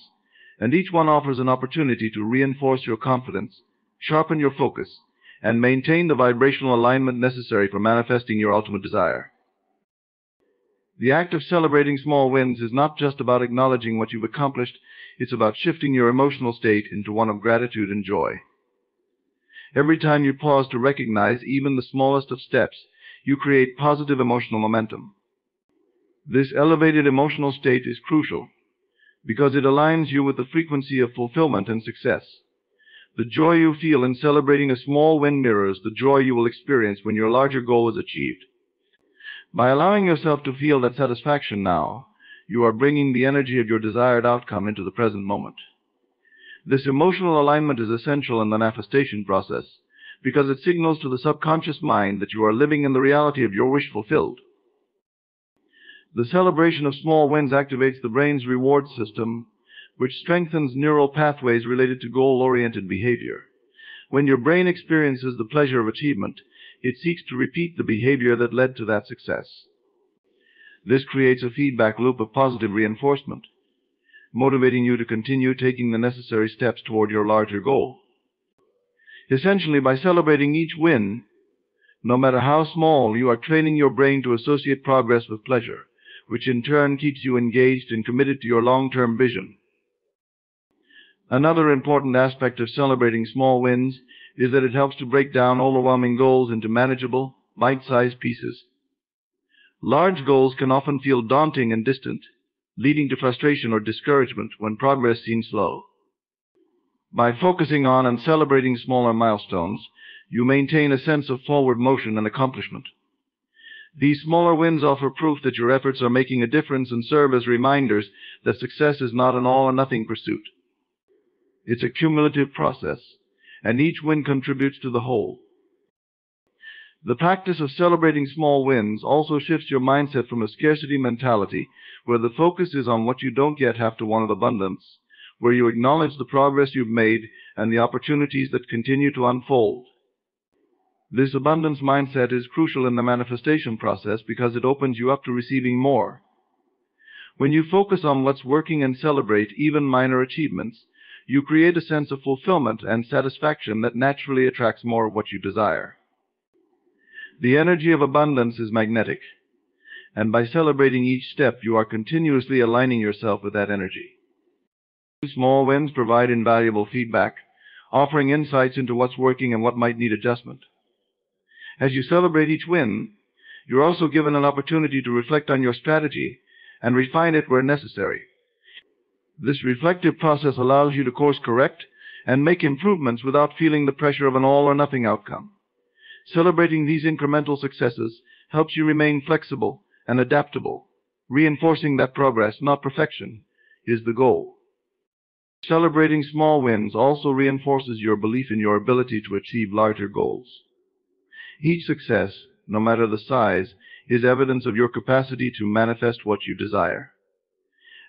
and each one offers an opportunity to reinforce your confidence, sharpen your focus, and maintain the vibrational alignment necessary for manifesting your ultimate desire. The act of celebrating small wins is not just about acknowledging what you've accomplished, it's about shifting your emotional state into one of gratitude and joy. Every time you pause to recognize even the smallest of steps, you create positive emotional momentum. This elevated emotional state is crucial because it aligns you with the frequency of fulfillment and success. The joy you feel in celebrating a small win mirrors the joy you will experience when your larger goal is achieved. By allowing yourself to feel that satisfaction now, you are bringing the energy of your desired outcome into the present moment. This emotional alignment is essential in the manifestation process because it signals to the subconscious mind that you are living in the reality of your wish fulfilled. The celebration of small wins activates the brain's reward system, which strengthens neural pathways related to goal-oriented behavior. When your brain experiences the pleasure of achievement, it seeks to repeat the behavior that led to that success. This creates a feedback loop of positive reinforcement, motivating you to continue taking the necessary steps toward your larger goal. Essentially, by celebrating each win, no matter how small, you are training your brain to associate progress with pleasure, which in turn keeps you engaged and committed to your long-term vision. Another important aspect of celebrating small wins is that it helps to break down overwhelming goals into manageable, bite-sized pieces. Large goals can often feel daunting and distant, leading to frustration or discouragement when progress seems slow. By focusing on and celebrating smaller milestones, you maintain a sense of forward motion and accomplishment. These smaller wins offer proof that your efforts are making a difference and serve as reminders that success is not an all-or-nothing pursuit. It's a cumulative process, and each win contributes to the whole. The practice of celebrating small wins also shifts your mindset from a scarcity mentality, where the focus is on what you don't yet have, to one of abundance, where you acknowledge the progress you've made and the opportunities that continue to unfold. This abundance mindset is crucial in the manifestation process because it opens you up to receiving more. When you focus on what's working and celebrate even minor achievements, you create a sense of fulfillment and satisfaction that naturally attracts more of what you desire. The energy of abundance is magnetic, and by celebrating each step, you are continuously aligning yourself with that energy. Small wins provide invaluable feedback, offering insights into what's working and what might need adjustment. As you celebrate each win, you're also given an opportunity to reflect on your strategy and refine it where necessary. This reflective process allows you to course correct and make improvements without feeling the pressure of an all-or-nothing outcome. Celebrating these incremental successes helps you remain flexible and adaptable, reinforcing that progress, not perfection, is the goal. Celebrating small wins also reinforces your belief in your ability to achieve larger goals. Each success, no matter the size, is evidence of your capacity to manifest what you desire.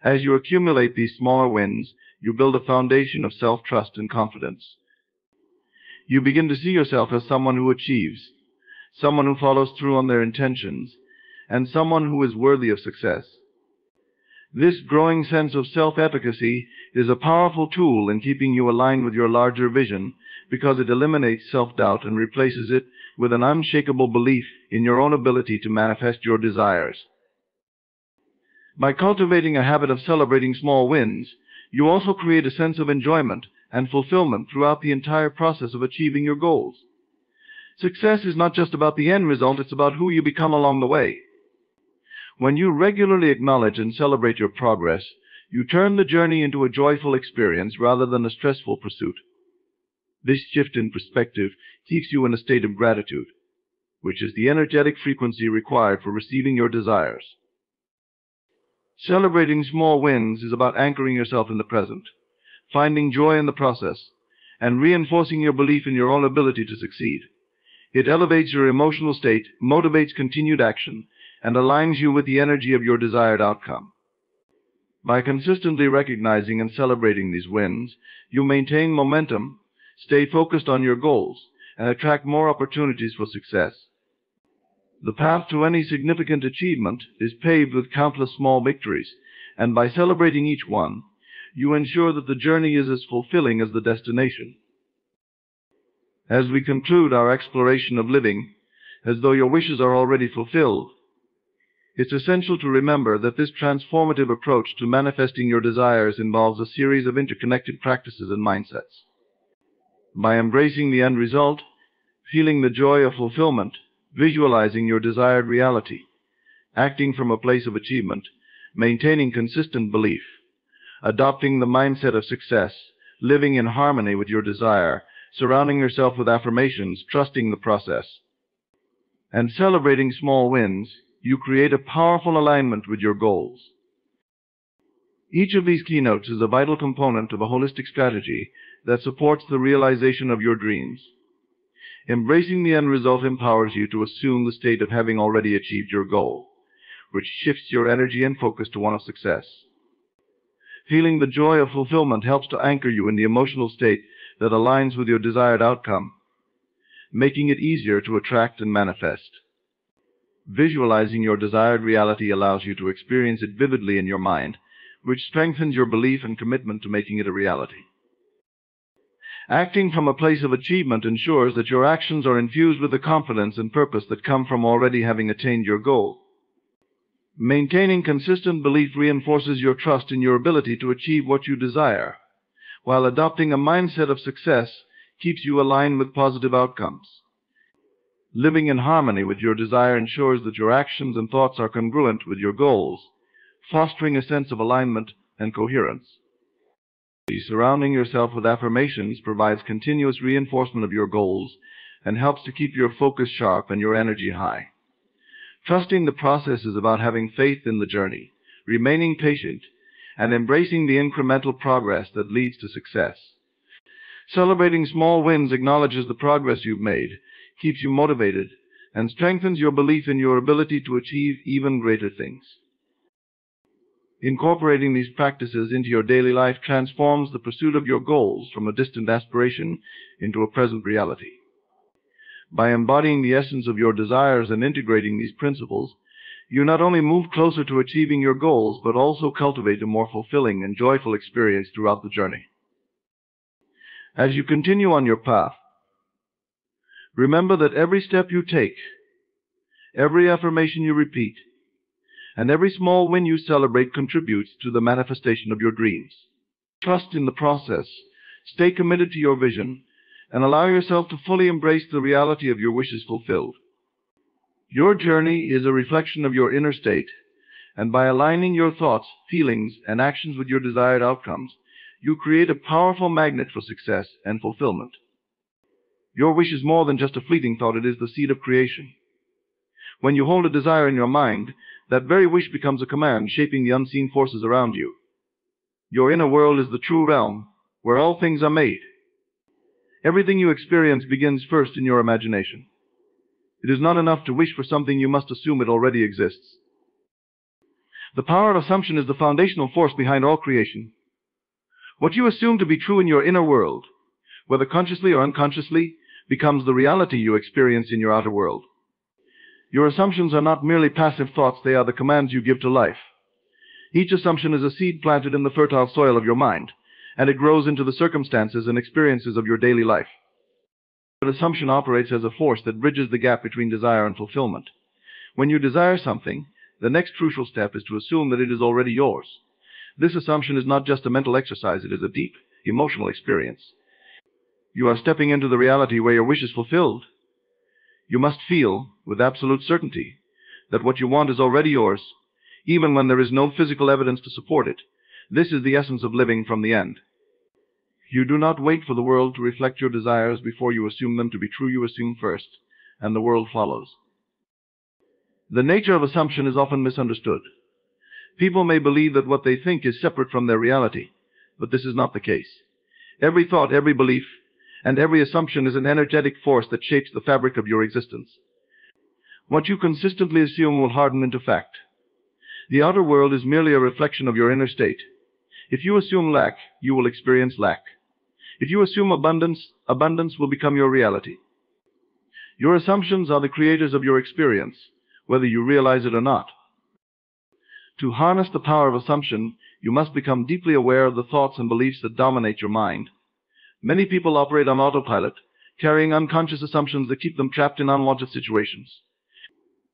As you accumulate these smaller wins, you build a foundation of self-trust and confidence. You begin to see yourself as someone who achieves, someone who follows through on their intentions, and someone who is worthy of success. This growing sense of self-efficacy is a powerful tool in keeping you aligned with your larger vision because it eliminates self-doubt and replaces it with an unshakable belief in your own ability to manifest your desires. By cultivating a habit of celebrating small wins, you also create a sense of enjoyment and fulfillment throughout the entire process of achieving your goals. Success is not just about the end result, it's about who you become along the way. When you regularly acknowledge and celebrate your progress, you turn the journey into a joyful experience rather than a stressful pursuit. This shift in perspective keeps you in a state of gratitude, which is the energetic frequency required for receiving your desires. Celebrating small wins is about anchoring yourself in the present, finding joy in the process, and reinforcing your belief in your own ability to succeed. It elevates your emotional state, motivates continued action, and aligns you with the energy of your desired outcome. By consistently recognizing and celebrating these wins, you maintain momentum, stay focused on your goals, and attract more opportunities for success. The path to any significant achievement is paved with countless small victories, and by celebrating each one, you ensure that the journey is as fulfilling as the destination. As we conclude our exploration of living as though your wishes are already fulfilled, it's essential to remember that this transformative approach to manifesting your desires involves a series of interconnected practices and mindsets. By embracing the end result, feeling the joy of fulfillment, visualizing your desired reality, acting from a place of achievement, maintaining consistent belief, adopting the mindset of success, living in harmony with your desire, surrounding yourself with affirmations, trusting the process, and celebrating small wins, you create a powerful alignment with your goals. Each of these keynotes is a vital component of a holistic strategy that supports the realization of your dreams. Embracing the end result empowers you to assume the state of having already achieved your goal, which shifts your energy and focus to one of success. Feeling the joy of fulfillment helps to anchor you in the emotional state that aligns with your desired outcome, making it easier to attract and manifest. Visualizing your desired reality allows you to experience it vividly in your mind, which strengthens your belief and commitment to making it a reality. Acting from a place of achievement ensures that your actions are infused with the confidence and purpose that come from already having attained your goal. Maintaining consistent belief reinforces your trust in your ability to achieve what you desire, while adopting a mindset of success keeps you aligned with positive outcomes. Living in harmony with your desire ensures that your actions and thoughts are congruent with your goals, fostering a sense of alignment and coherence. Surrounding yourself with affirmations provides continuous reinforcement of your goals and helps to keep your focus sharp and your energy high. Trusting the process is about having faith in the journey, remaining patient, and embracing the incremental progress that leads to success. Celebrating small wins acknowledges the progress you've made, keeps you motivated, and strengthens your belief in your ability to achieve even greater things. Incorporating these practices into your daily life transforms the pursuit of your goals from a distant aspiration into a present reality. By embodying the essence of your desires and integrating these principles, you not only move closer to achieving your goals, but also cultivate a more fulfilling and joyful experience throughout the journey. As you continue on your path, remember that every step you take, every affirmation you repeat, and every small win you celebrate contributes to the manifestation of your dreams. Trust in the process, stay committed to your vision, and allow yourself to fully embrace the reality of your wishes fulfilled. Your journey is a reflection of your inner state, and by aligning your thoughts, feelings, and actions with your desired outcomes, you create a powerful magnet for success and fulfillment. Your wish is more than just a fleeting thought, it is the seed of creation. When you hold a desire in your mind, that very wish becomes a command, shaping the unseen forces around you. Your inner world is the true realm, where all things are made. Everything you experience begins first in your imagination. It is not enough to wish for something, you must assume it already exists. The power of assumption is the foundational force behind all creation. What you assume to be true in your inner world, whether consciously or unconsciously, becomes the reality you experience in your outer world. Your assumptions are not merely passive thoughts, they are the commands you give to life. Each assumption is a seed planted in the fertile soil of your mind, and it grows into the circumstances and experiences of your daily life. But assumption operates as a force that bridges the gap between desire and fulfillment. When you desire something, the next crucial step is to assume that it is already yours. This assumption is not just a mental exercise, it is a deep, emotional experience. You are stepping into the reality where your wish is fulfilled. You must feel, with absolute certainty, that what you want is already yours, even when there is no physical evidence to support it. This is the essence of living from the end. You do not wait for the world to reflect your desires before you assume them to be true. You assume first, and the world follows. The nature of assumption is often misunderstood. People may believe that what they think is separate from their reality, but this is not the case. Every thought, every belief, and every assumption is an energetic force that shapes the fabric of your existence. What you consistently assume will harden into fact. The outer world is merely a reflection of your inner state. If you assume lack, you will experience lack. If you assume abundance, abundance will become your reality. Your assumptions are the creators of your experience, whether you realize it or not. To harness the power of assumption, you must become deeply aware of the thoughts and beliefs that dominate your mind. Many people operate on autopilot, carrying unconscious assumptions that keep them trapped in unwanted situations.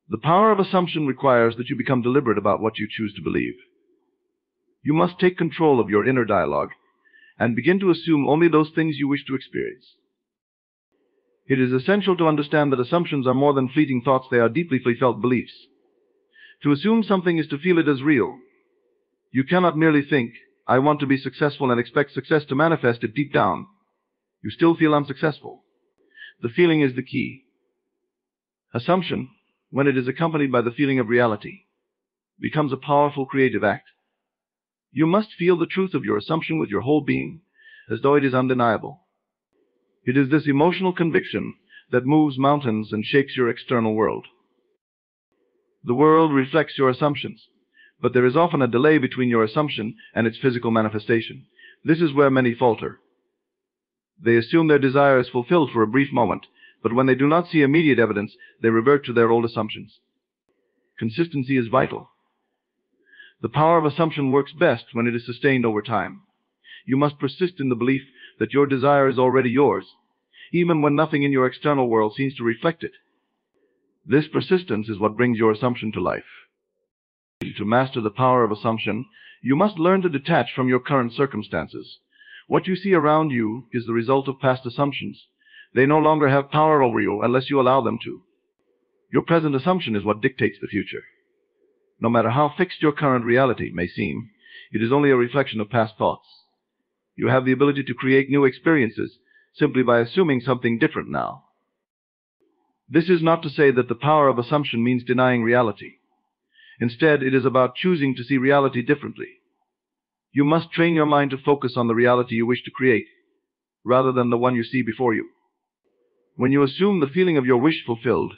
The power of assumption requires that you become deliberate about what you choose to believe. You must take control of your inner dialogue and begin to assume only those things you wish to experience. It is essential to understand that assumptions are more than fleeting thoughts, they are deeply felt beliefs. To assume something is to feel it as real. You cannot merely think, I want to be successful, and expect success to manifest it deep down. You still feel unsuccessful. The feeling is the key. Assumption, when it is accompanied by the feeling of reality, becomes a powerful creative act. You must feel the truth of your assumption with your whole being, as though it is undeniable. It is this emotional conviction that moves mountains and shapes your external world. The world reflects your assumptions, but there is often a delay between your assumption and its physical manifestation. This is where many falter. They assume their desire is fulfilled for a brief moment, but when they do not see immediate evidence, they revert to their old assumptions. Consistency is vital. The power of assumption works best when it is sustained over time. You must persist in the belief that your desire is already yours, even when nothing in your external world seems to reflect it. This persistence is what brings your assumption to life. To master the power of assumption, you must learn to detach from your current circumstances. What you see around you is the result of past assumptions. They no longer have power over you unless you allow them to. Your present assumption is what dictates the future. No matter how fixed your current reality may seem, it is only a reflection of past thoughts. You have the ability to create new experiences simply by assuming something different now. This is not to say that the power of assumption means denying reality. Instead, it is about choosing to see reality differently. You must train your mind to focus on the reality you wish to create, rather than the one you see before you. When you assume the feeling of your wish fulfilled,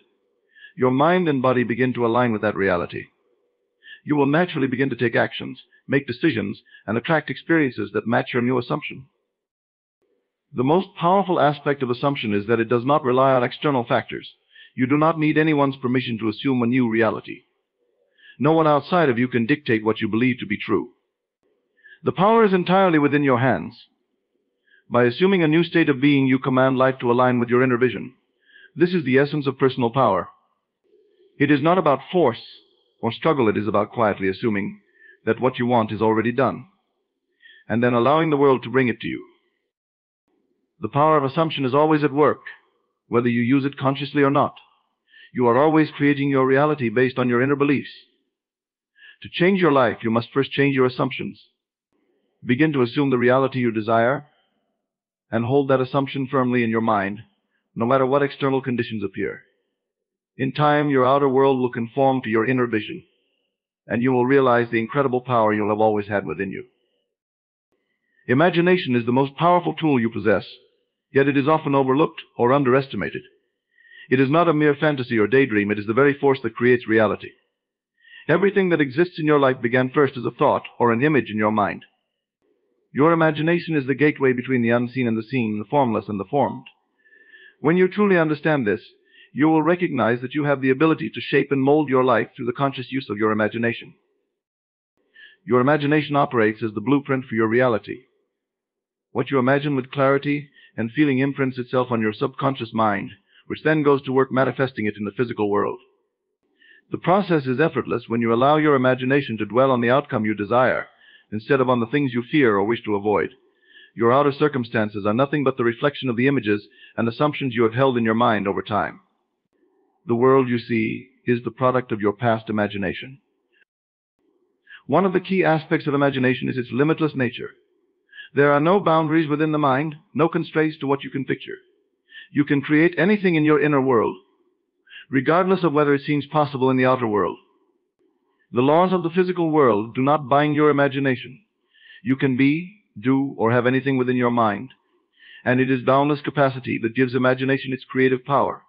your mind and body begin to align with that reality. You will naturally begin to take actions, make decisions, and attract experiences that match your new assumption. The most powerful aspect of assumption is that it does not rely on external factors. You do not need anyone's permission to assume a new reality. No one outside of you can dictate what you believe to be true. The power is entirely within your hands. By assuming a new state of being, you command life to align with your inner vision. This is the essence of personal power. It is not about force or struggle, it is about quietly assuming that what you want is already done, and then allowing the world to bring it to you. The power of assumption is always at work, whether you use it consciously or not. You are always creating your reality based on your inner beliefs. To change your life, you must first change your assumptions. Begin to assume the reality you desire, and hold that assumption firmly in your mind, no matter what external conditions appear. In time, your outer world will conform to your inner vision, and you will realize the incredible power you'll have always had within you. Imagination is the most powerful tool you possess, yet it is often overlooked or underestimated. It is not a mere fantasy or daydream, it is the very force that creates reality. Everything that exists in your life began first as a thought or an image in your mind. Your imagination is the gateway between the unseen and the seen, the formless and the formed. When you truly understand this, you will recognize that you have the ability to shape and mold your life through the conscious use of your imagination. Your imagination operates as the blueprint for your reality. What you imagine with clarity and feeling imprints itself on your subconscious mind, which then goes to work manifesting it in the physical world. The process is effortless when you allow your imagination to dwell on the outcome you desire, instead of on the things you fear or wish to avoid. Your outer circumstances are nothing but the reflection of the images and assumptions you have held in your mind over time. The world you see is the product of your past imagination. One of the key aspects of imagination is its limitless nature. There are no boundaries within the mind, no constraints to what you can picture. You can create anything in your inner world, regardless of whether it seems possible in the outer world. The laws of the physical world do not bind your imagination. You can be, do, or have anything within your mind, and it is boundless capacity that gives imagination its creative power.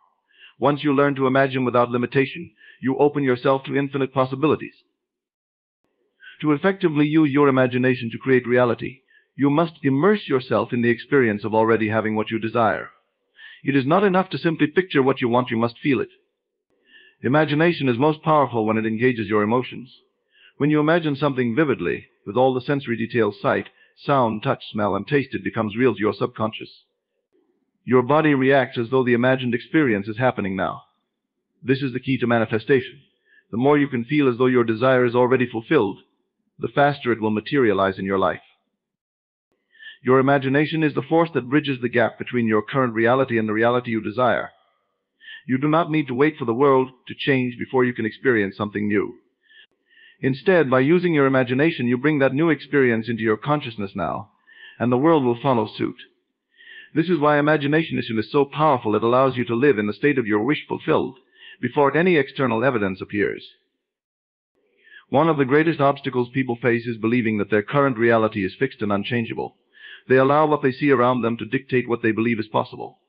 Once you learn to imagine without limitation, you open yourself to infinite possibilities. To effectively use your imagination to create reality, you must immerse yourself in the experience of already having what you desire. It is not enough to simply picture what you want, you must feel it. Imagination is most powerful when it engages your emotions. When you imagine something vividly, with all the sensory details, sight, sound, touch, smell, and taste, it becomes real to your subconscious. Your body reacts as though the imagined experience is happening now. This is the key to manifestation. The more you can feel as though your desire is already fulfilled, the faster it will materialize in your life. Your imagination is the force that bridges the gap between your current reality and the reality you desire. You do not need to wait for the world to change before you can experience something new. Instead, by using your imagination, you bring that new experience into your consciousness now, and the world will follow suit. This is why imagination is so powerful. It allows you to live in the state of your wish fulfilled before any external evidence appears. One of the greatest obstacles people face is believing that their current reality is fixed and unchangeable. They allow what they see around them to dictate what they believe is possible.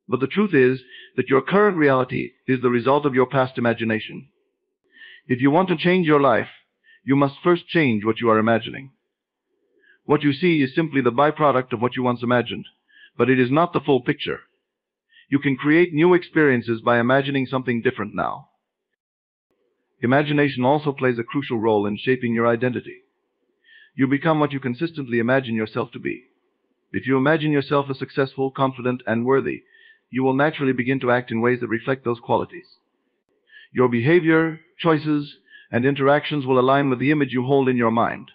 But the truth is that your current reality is the result of your past imagination. If you want to change your life, you must first change what you are imagining. What you see is simply the byproduct of what you once imagined, but it is not the full picture. You can create new experiences by imagining something different now. Imagination also plays a crucial role in shaping your identity. You become what you consistently imagine yourself to be. If you imagine yourself as successful, confident, and worthy, you will naturally begin to act in ways that reflect those qualities. Your behavior, choices, and interactions will align with the image you hold in your mind.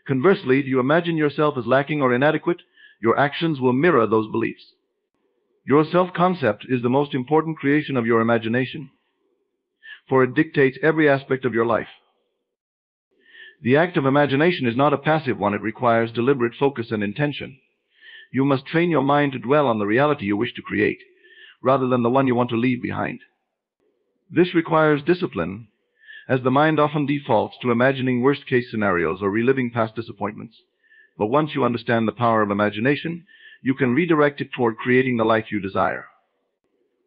Conversely, if you imagine yourself as lacking or inadequate, your actions will mirror those beliefs. Your self-concept is the most important creation of your imagination, for it dictates every aspect of your life. The act of imagination is not a passive one. It requires deliberate focus and intention. You must train your mind to dwell on the reality you wish to create, rather than the one you want to leave behind. This requires discipline, as the mind often defaults to imagining worst-case scenarios or reliving past disappointments. But once you understand the power of imagination, you can redirect it toward creating the life you desire.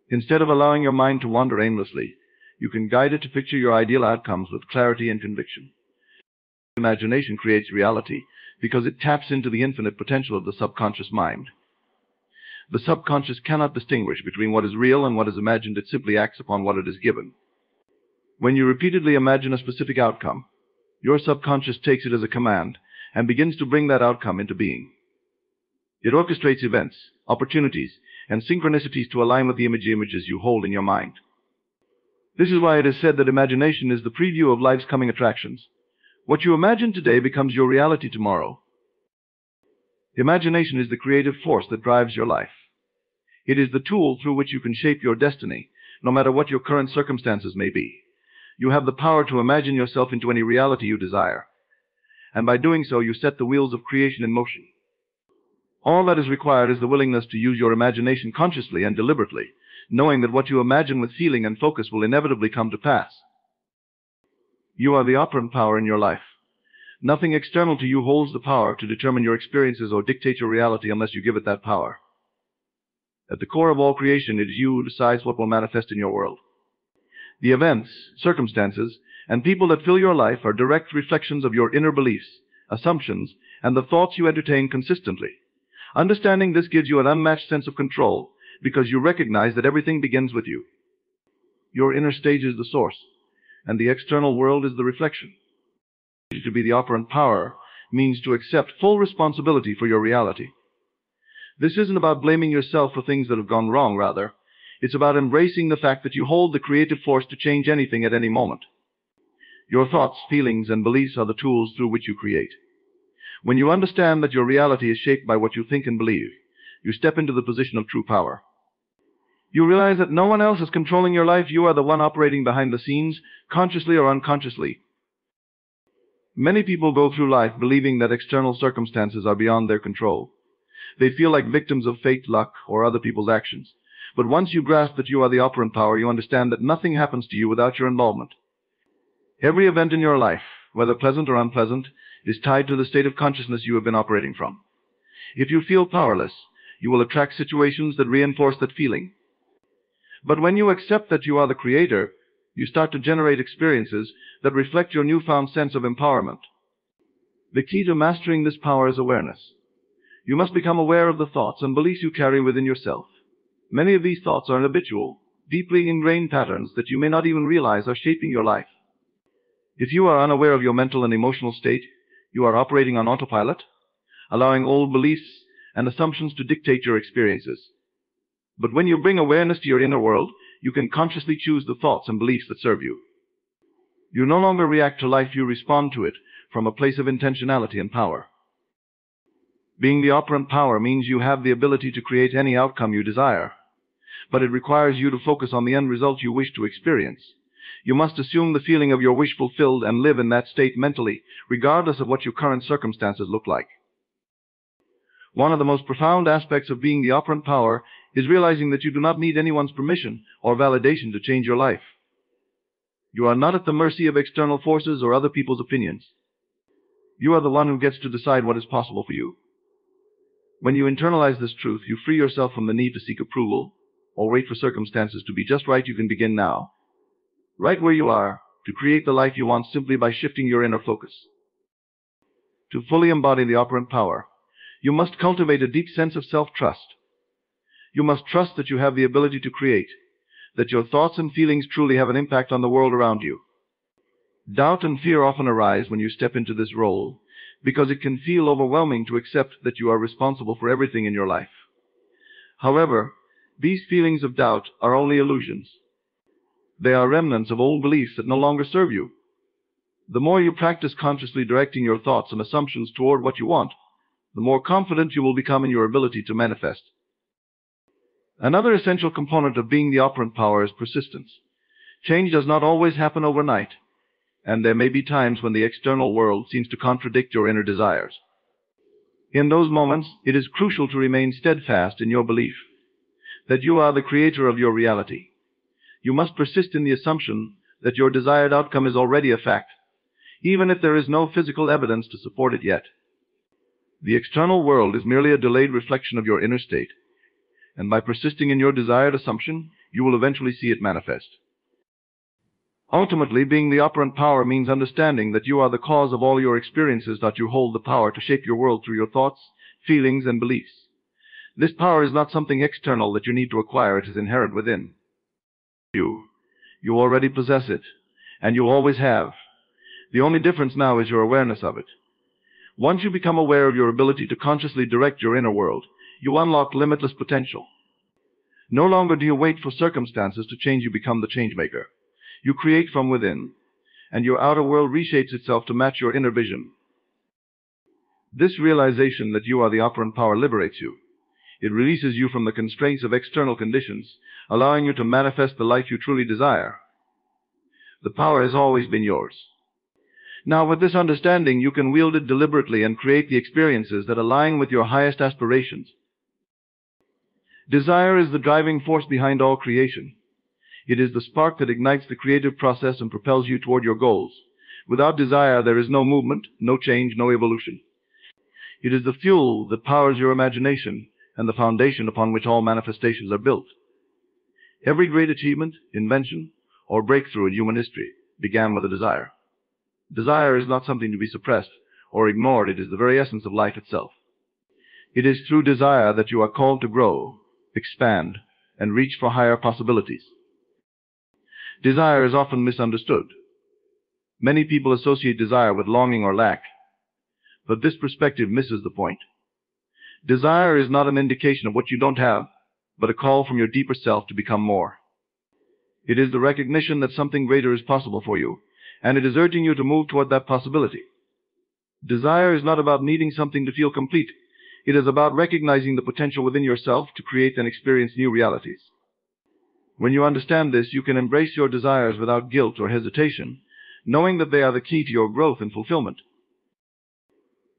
Instead of allowing your mind to wander aimlessly, you can guide it to picture your ideal outcomes with clarity and conviction. Imagination creates reality because it taps into the infinite potential of the subconscious mind. The subconscious cannot distinguish between what is real and what is imagined. It simply acts upon what it is given. When you repeatedly imagine a specific outcome, your subconscious takes it as a command and begins to bring that outcome into being. It orchestrates events, opportunities, and synchronicities to align with the images you hold in your mind. This is why it is said that imagination is the preview of life's coming attractions. What you imagine today becomes your reality tomorrow. Imagination is the creative force that drives your life. It is the tool through which you can shape your destiny, no matter what your current circumstances may be. You have the power to imagine yourself into any reality you desire, and by doing so, you set the wheels of creation in motion. All that is required is the willingness to use your imagination consciously and deliberately, knowing that what you imagine with feeling and focus will inevitably come to pass. You are the operant power in your life. Nothing external to you holds the power to determine your experiences or dictate your reality unless you give it that power. At the core of all creation, it is you who decides what will manifest in your world. The events, circumstances, and people that fill your life are direct reflections of your inner beliefs, assumptions, and the thoughts you entertain consistently. Understanding this gives you an unmatched sense of control because you recognize that everything begins with you. Your inner stage is the source, and the external world is the reflection. To be the operant power means to accept full responsibility for your reality. This isn't about blaming yourself for things that have gone wrong, rather. It's about embracing the fact that you hold the creative force to change anything at any moment. Your thoughts, feelings, and beliefs are the tools through which you create. When you understand that your reality is shaped by what you think and believe, you step into the position of true power. You realize that no one else is controlling your life. You are the one operating behind the scenes, consciously or unconsciously. Many people go through life believing that external circumstances are beyond their control. They feel like victims of fate, luck, or other people's actions. But once you grasp that you are the operant power, you understand that nothing happens to you without your involvement. Every event in your life, whether pleasant or unpleasant, is tied to the state of consciousness you have been operating from. If you feel powerless, you will attract situations that reinforce that feeling. But when you accept that you are the creator, you start to generate experiences that reflect your newfound sense of empowerment. The key to mastering this power is awareness. You must become aware of the thoughts and beliefs you carry within yourself. Many of these thoughts are habitual, deeply ingrained patterns that you may not even realize are shaping your life. If you are unaware of your mental and emotional state, you are operating on autopilot, allowing old beliefs and assumptions to dictate your experiences. But when you bring awareness to your inner world, you can consciously choose the thoughts and beliefs that serve you. You no longer react to life, you respond to it from a place of intentionality and power. Being the operant power means you have the ability to create any outcome you desire, but it requires you to focus on the end result you wish to experience. You must assume the feeling of your wish fulfilled and live in that state mentally, regardless of what your current circumstances look like. One of the most profound aspects of being the operant power is realizing that you do not need anyone's permission or validation to change your life. You are not at the mercy of external forces or other people's opinions. You are the one who gets to decide what is possible for you. When you internalize this truth, you free yourself from the need to seek approval or wait for circumstances to be just right. You can begin now, right where you are, to create the life you want simply by shifting your inner focus. To fully embody the operant power, you must cultivate a deep sense of self-trust. You must trust that you have the ability to create, that your thoughts and feelings truly have an impact on the world around you. Doubt and fear often arise when you step into this role, because it can feel overwhelming to accept that you are responsible for everything in your life. However, these feelings of doubt are only illusions. They are remnants of old beliefs that no longer serve you. The more you practice consciously directing your thoughts and assumptions toward what you want, the more confident you will become in your ability to manifest. Another essential component of being the operant power is persistence. Change does not always happen overnight, and there may be times when the external world seems to contradict your inner desires. In those moments, it is crucial to remain steadfast in your belief that you are the creator of your reality. You must persist in the assumption that your desired outcome is already a fact, even if there is no physical evidence to support it yet. The external world is merely a delayed reflection of your inner state, and by persisting in your desired assumption, you will eventually see it manifest. Ultimately, being the operant power means understanding that you are the cause of all your experiences, that you hold the power to shape your world through your thoughts, feelings, and beliefs. This power is not something external that you need to acquire. It is inherent within you. You already possess it, and you always have. The only difference now is your awareness of it. Once you become aware of your ability to consciously direct your inner world, you unlock limitless potential. No longer do you wait for circumstances to change. You become the change maker. You create from within, and your outer world reshapes itself to match your inner vision. This realization that you are the operant power liberates you. It releases you from the constraints of external conditions, allowing you to manifest the life you truly desire. The power has always been yours. Now, with this understanding, you can wield it deliberately and create the experiences that align with your highest aspirations. Desire is the driving force behind all creation. It is the spark that ignites the creative process and propels you toward your goals. Without desire, there is no movement, no change, no evolution. It is the fuel that powers your imagination, and the foundation upon which all manifestations are built. Every great achievement, invention, or breakthrough in human history began with a desire. Desire is not something to be suppressed or ignored. It is the very essence of life itself. It is through desire that you are called to grow, expand, and reach for higher possibilities. Desire is often misunderstood. Many people associate desire with longing or lack, but this perspective misses the point. Desire is not an indication of what you don't have, but a call from your deeper self to become more. It is the recognition that something greater is possible for you, and it is urging you to move toward that possibility. Desire is not about needing something to feel complete. It is about recognizing the potential within yourself to create and experience new realities. When you understand this, you can embrace your desires without guilt or hesitation, knowing that they are the key to your growth and fulfillment.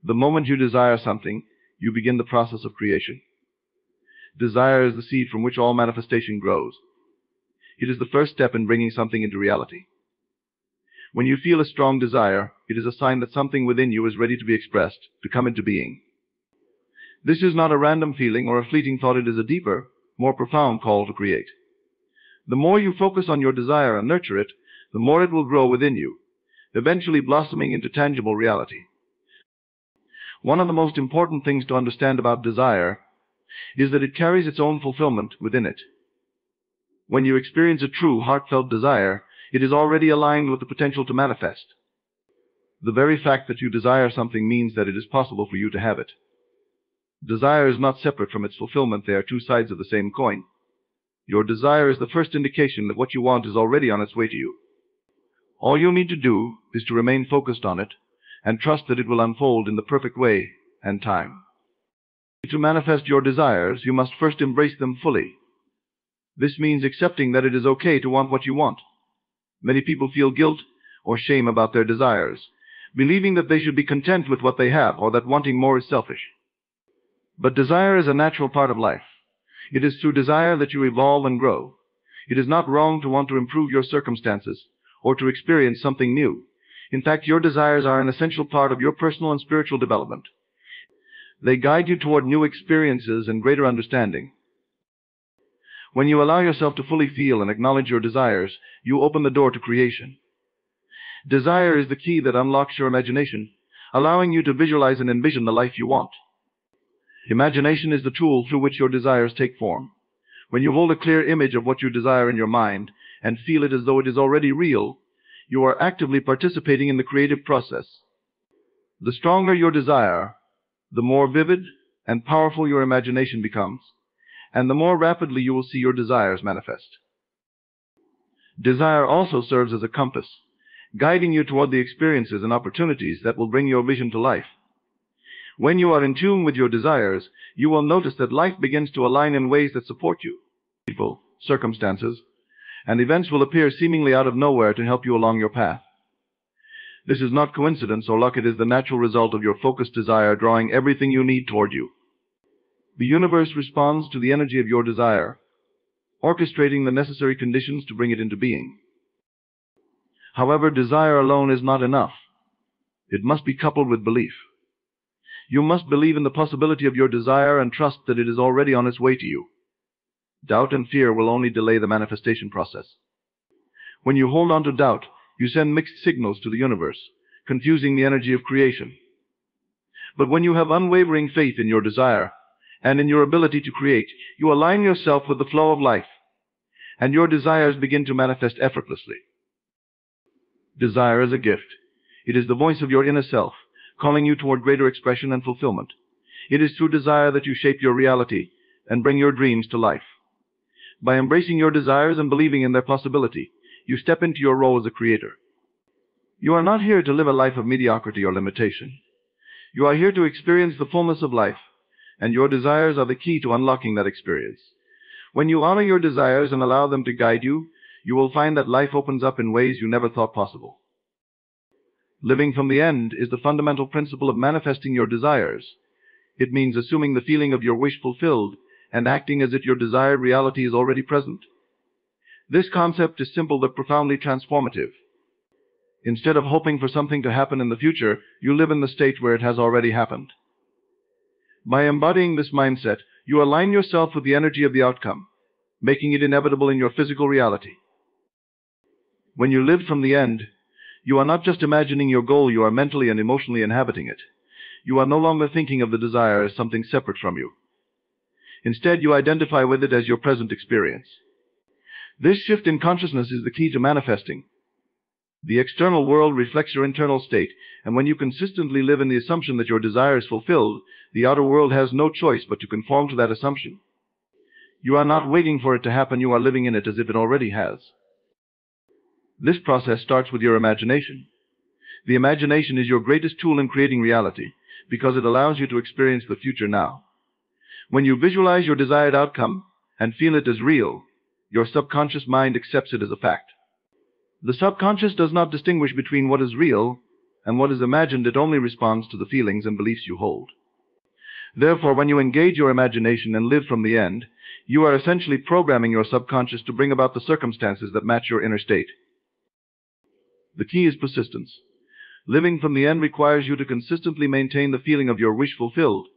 The moment you desire something, you begin the process of creation. Desire is the seed from which all manifestation grows. It is the first step in bringing something into reality. When you feel a strong desire, it is a sign that something within you is ready to be expressed, to come into being. This is not a random feeling or a fleeting thought. It is a deeper, more profound call to create. The more you focus on your desire and nurture it, the more it will grow within you, eventually blossoming into tangible reality. One of the most important things to understand about desire is that it carries its own fulfillment within it. When you experience a true, heartfelt desire, it is already aligned with the potential to manifest. The very fact that you desire something means that it is possible for you to have it. Desire is not separate from its fulfillment. They are two sides of the same coin. Your desire is the first indication that what you want is already on its way to you. All you need to do is to remain focused on it and trust that it will unfold in the perfect way and time. To manifest your desires, you must first embrace them fully. This means accepting that it is okay to want what you want. Many people feel guilt or shame about their desires, believing that they should be content with what they have or that wanting more is selfish. But desire is a natural part of life. It is through desire that you evolve and grow. It is not wrong to want to improve your circumstances or to experience something new. In fact, your desires are an essential part of your personal and spiritual development. They guide you toward new experiences and greater understanding. When you allow yourself to fully feel and acknowledge your desires, you open the door to creation. Desire is the key that unlocks your imagination, allowing you to visualize and envision the life you want. Imagination is the tool through which your desires take form. When you hold a clear image of what you desire in your mind and feel it as though it is already real, you are actively participating in the creative process. The stronger your desire, the more vivid and powerful your imagination becomes, and the more rapidly you will see your desires manifest. Desire also serves as a compass, guiding you toward the experiences and opportunities that will bring your vision to life. When you are in tune with your desires, you will notice that life begins to align in ways that support you. People, circumstances, and events will appear seemingly out of nowhere to help you along your path. This is not coincidence or luck. It is the natural result of your focused desire drawing everything you need toward you. The universe responds to the energy of your desire, orchestrating the necessary conditions to bring it into being. However, desire alone is not enough. It must be coupled with belief. You must believe in the possibility of your desire and trust that it is already on its way to you. Doubt and fear will only delay the manifestation process. When you hold on to doubt, you send mixed signals to the universe, confusing the energy of creation. But when you have unwavering faith in your desire and in your ability to create, you align yourself with the flow of life, and your desires begin to manifest effortlessly. Desire is a gift. It is the voice of your inner self, calling you toward greater expression and fulfillment. It is through desire that you shape your reality and bring your dreams to life. By embracing your desires and believing in their possibility, you step into your role as a creator. You are not here to live a life of mediocrity or limitation. You are here to experience the fullness of life, and your desires are the key to unlocking that experience. When you honor your desires and allow them to guide you, you will find that life opens up in ways you never thought possible. Living from the end is the fundamental principle of manifesting your desires. It means assuming the feeling of your wish fulfilled and acting as if your desired reality is already present. This concept is simple but profoundly transformative. Instead of hoping for something to happen in the future, you live in the state where it has already happened. By embodying this mindset, You align yourself with the energy of the outcome, making it inevitable in your physical reality. When you live from the end, you are not just imagining your goal, you are mentally and emotionally inhabiting it. You are no longer thinking of the desire as something separate from you. Instead, you identify with it as your present experience. This shift in consciousness is the key to manifesting. The external world reflects your internal state, and when you consistently live in the assumption that your desire is fulfilled, the outer world has no choice but to conform to that assumption. You are not waiting for it to happen, you are living in it as if it already has. This process starts with your imagination. The imagination is your greatest tool in creating reality, because it allows you to experience the future now. When you visualize your desired outcome and feel it as real, your subconscious mind accepts it as a fact. The subconscious does not distinguish between what is real and what is imagined, it only responds to the feelings and beliefs you hold. Therefore, when you engage your imagination and live from the end, you are essentially programming your subconscious to bring about the circumstances that match your inner state. The key is persistence. Living from the end requires you to consistently maintain the feeling of your wish fulfilled,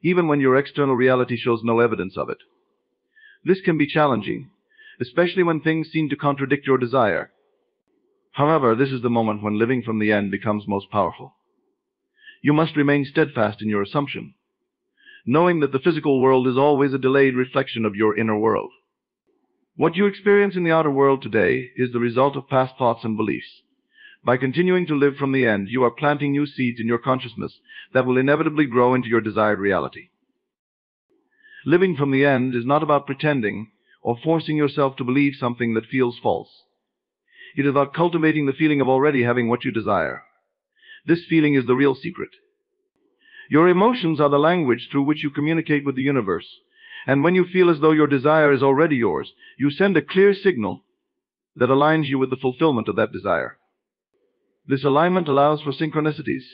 even when your external reality shows no evidence of it. This can be challenging, especially when things seem to contradict your desire. However, this is the moment when living from the end becomes most powerful. You must remain steadfast in your assumption, knowing that the physical world is always a delayed reflection of your inner world. What you experience in the outer world today is the result of past thoughts and beliefs. By continuing to live from the end, you are planting new seeds in your consciousness that will inevitably grow into your desired reality. Living from the end is not about pretending or forcing yourself to believe something that feels false. It is about cultivating the feeling of already having what you desire. This feeling is the real secret. Your emotions are the language through which you communicate with the universe, and when you feel as though your desire is already yours, you send a clear signal that aligns you with the fulfillment of that desire. This alignment allows for synchronicities,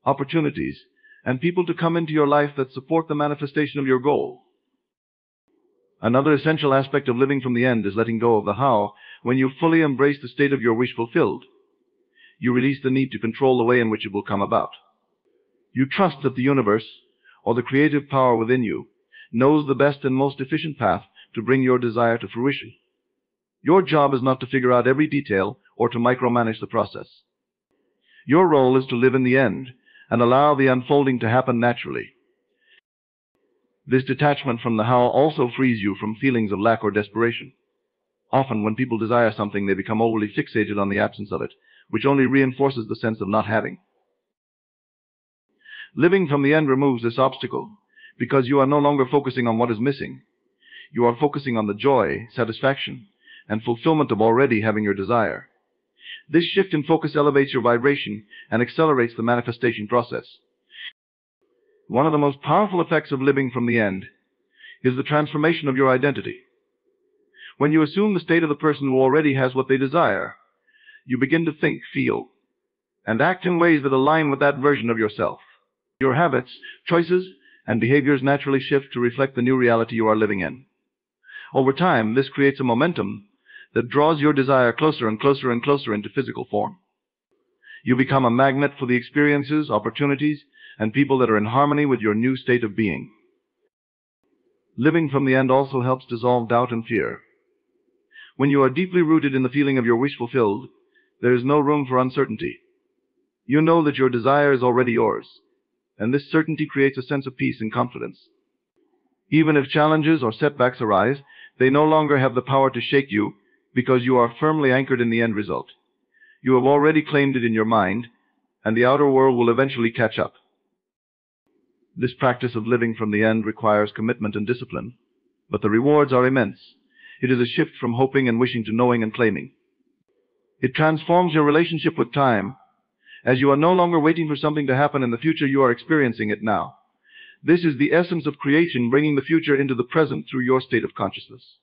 opportunities, and people to come into your life that support the manifestation of your goal. Another essential aspect of living from the end is letting go of the how. When you fully embrace the state of your wish fulfilled, you release the need to control the way in which it will come about. You trust that the universe, or the creative power within you, knows the best and most efficient path to bring your desire to fruition. Your job is not to figure out every detail or to micromanage the process. Your role is to live in the end and allow the unfolding to happen naturally. This detachment from the how also frees you from feelings of lack or desperation. Often, when people desire something, they become overly fixated on the absence of it, which only reinforces the sense of not having. Living from the end removes this obstacle, because you are no longer focusing on what is missing. You are focusing on the joy, satisfaction, and fulfillment of already having your desire. This shift in focus elevates your vibration and accelerates the manifestation process. One of the most powerful effects of living from the end is the transformation of your identity. When you assume the state of the person who already has what they desire, you begin to think, feel, and act in ways that align with that version of yourself. Your habits, choices, and behaviors naturally shift to reflect the new reality you are living in. Over time, this creates a momentum that draws your desire closer and closer and closer into physical form. You become a magnet for the experiences, opportunities, and people that are in harmony with your new state of being. Living from the end also helps dissolve doubt and fear. When you are deeply rooted in the feeling of your wish fulfilled, there is no room for uncertainty. You know that your desire is already yours, and this certainty creates a sense of peace and confidence. Even if challenges or setbacks arise, they no longer have the power to shake you because you are firmly anchored in the end result. You have already claimed it in your mind, and the outer world will eventually catch up. This practice of living from the end requires commitment and discipline, but the rewards are immense. It is a shift from hoping and wishing to knowing and claiming. It transforms your relationship with time. As you are no longer waiting for something to happen in the future, you are experiencing it now. This is the essence of creation, bringing the future into the present through your state of consciousness.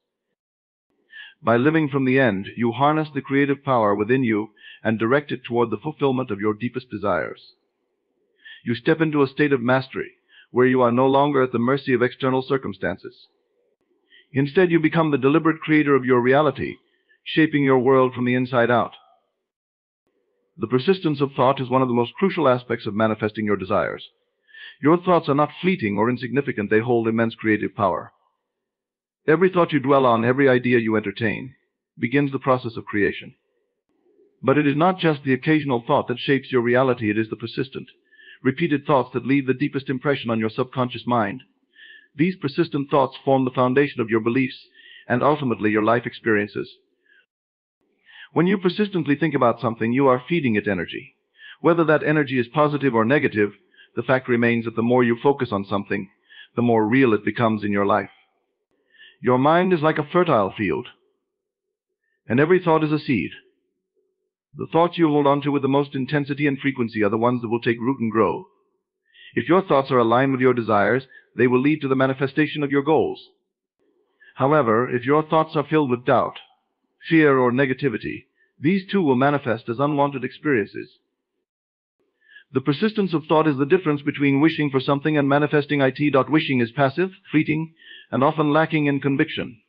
By living from the end, you harness the creative power within you and direct it toward the fulfillment of your deepest desires. You step into a state of mastery, where you are no longer at the mercy of external circumstances. Instead, you become the deliberate creator of your reality, shaping your world from the inside out. The persistence of thought is one of the most crucial aspects of manifesting your desires. Your thoughts are not fleeting or insignificant, they hold immense creative power. Every thought you dwell on, every idea you entertain, begins the process of creation. But it is not just the occasional thought that shapes your reality, it is the persistent, repeated thoughts that leave the deepest impression on your subconscious mind. These persistent thoughts form the foundation of your beliefs and ultimately your life experiences. When you persistently think about something, you are feeding it energy. Whether that energy is positive or negative, the fact remains that the more you focus on something, the more real it becomes in your life. Your mind is like a fertile field, and every thought is a seed. The thoughts you hold on to with the most intensity and frequency are the ones that will take root and grow. If your thoughts are aligned with your desires, they will lead to the manifestation of your goals. However, if your thoughts are filled with doubt, fear, or negativity, these too will manifest as unwanted experiences. The persistence of thought is the difference between wishing for something and manifesting it. Wishing is passive, fleeting, and often lacking in conviction.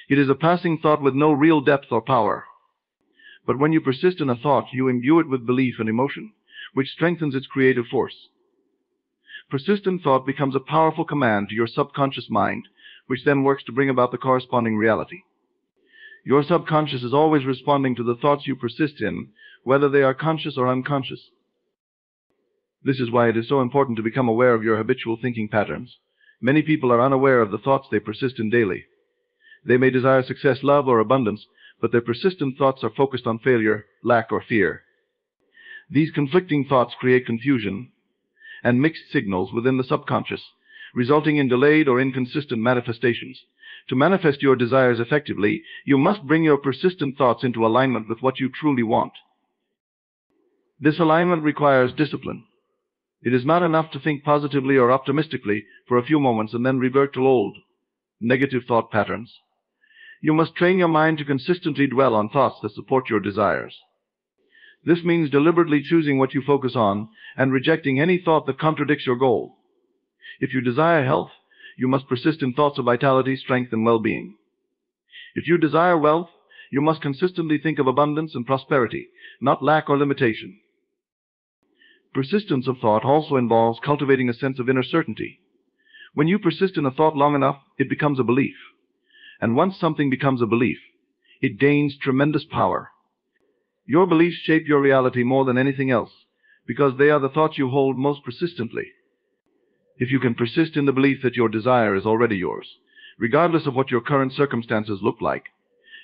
It is a passing thought with no real depth or power. But when you persist in a thought, you imbue it with belief and emotion, which strengthens its creative force. Persistent thought becomes a powerful command to your subconscious mind, which then works to bring about the corresponding reality. Your subconscious is always responding to the thoughts you persist in, whether they are conscious or unconscious. This is why it is so important to become aware of your habitual thinking patterns. Many people are unaware of the thoughts they persist in daily. They may desire success, love, or abundance, but their persistent thoughts are focused on failure, lack, or fear. These conflicting thoughts create confusion and mixed signals within the subconscious, resulting in delayed or inconsistent manifestations. To manifest your desires effectively, you must bring your persistent thoughts into alignment with what you truly want. This alignment requires discipline. It is not enough to think positively or optimistically for a few moments and then revert to old, negative thought patterns. You must train your mind to consistently dwell on thoughts that support your desires. This means deliberately choosing what you focus on and rejecting any thought that contradicts your goal. If you desire health, you must persist in thoughts of vitality, strength, and well-being. If you desire wealth, you must consistently think of abundance and prosperity, not lack or limitation. Persistence of thought also involves cultivating a sense of inner certainty. When you persist in a thought long enough, it becomes a belief. And once something becomes a belief, it gains tremendous power. Your beliefs shape your reality more than anything else, because they are the thoughts you hold most persistently. If you can persist in the belief that your desire is already yours, regardless of what your current circumstances look like,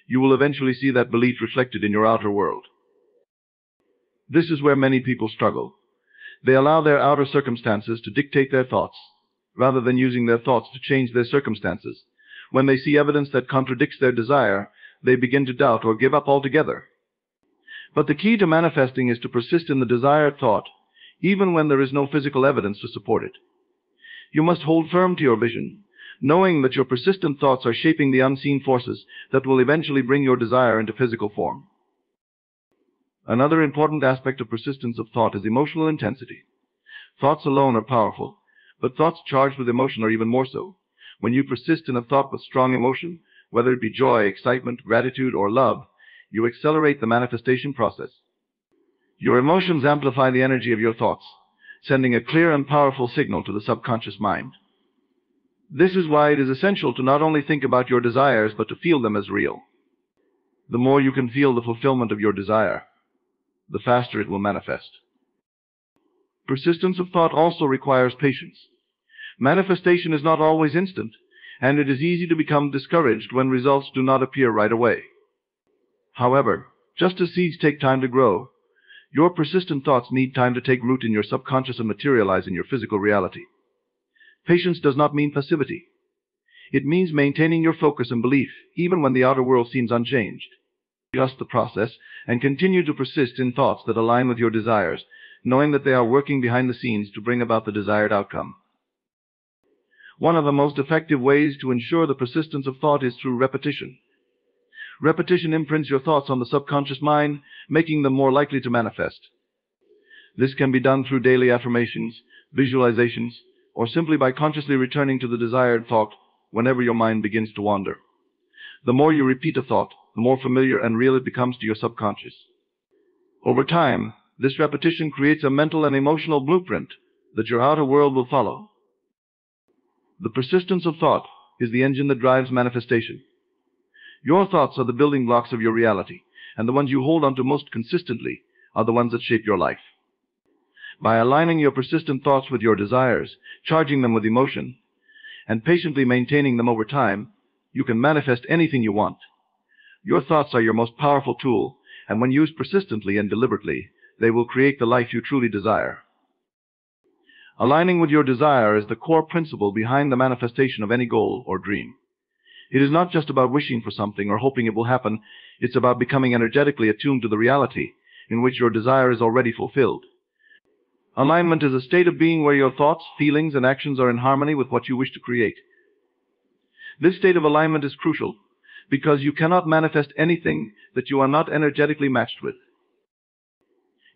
you will eventually see that belief reflected in your outer world. This is where many people struggle. They allow their outer circumstances to dictate their thoughts, rather than using their thoughts to change their circumstances. When they see evidence that contradicts their desire, they begin to doubt or give up altogether. But the key to manifesting is to persist in the desired thought, even when there is no physical evidence to support it. You must hold firm to your vision, knowing that your persistent thoughts are shaping the unseen forces that will eventually bring your desire into physical form. Another important aspect of persistence of thought is emotional intensity. Thoughts alone are powerful, but thoughts charged with emotion are even more so. When you persist in a thought with strong emotion, whether it be joy, excitement, gratitude, or love, you accelerate the manifestation process. Your emotions amplify the energy of your thoughts, sending a clear and powerful signal to the subconscious mind. This is why it is essential to not only think about your desires, but to feel them as real. The more you can feel the fulfillment of your desire, the faster it will manifest. Persistence of thought also requires patience. Manifestation is not always instant, and it is easy to become discouraged when results do not appear right away. However, just as seeds take time to grow, your persistent thoughts need time to take root in your subconscious and materialize in your physical reality. Patience does not mean passivity. It means maintaining your focus and belief, even when the outer world seems unchanged. Trust the process and continue to persist in thoughts that align with your desires, knowing that they are working behind the scenes to bring about the desired outcome. One of the most effective ways to ensure the persistence of thought is through repetition. Repetition imprints your thoughts on the subconscious mind, making them more likely to manifest. This can be done through daily affirmations, visualizations, or simply by consciously returning to the desired thought whenever your mind begins to wander. The more you repeat a thought, the more familiar and real it becomes to your subconscious. Over time, this repetition creates a mental and emotional blueprint that your outer world will follow. The persistence of thought is the engine that drives manifestation. Your thoughts are the building blocks of your reality, and the ones you hold onto most consistently are the ones that shape your life. By aligning your persistent thoughts with your desires, charging them with emotion, and patiently maintaining them over time, you can manifest anything you want. Your thoughts are your most powerful tool, and when used persistently and deliberately, they will create the life you truly desire. Aligning with your desire is the core principle behind the manifestation of any goal or dream. It is not just about wishing for something or hoping it will happen. It's about becoming energetically attuned to the reality in which your desire is already fulfilled. Alignment is a state of being where your thoughts, feelings, and actions are in harmony with what you wish to create. This state of alignment is crucial because you cannot manifest anything that you are not energetically matched with.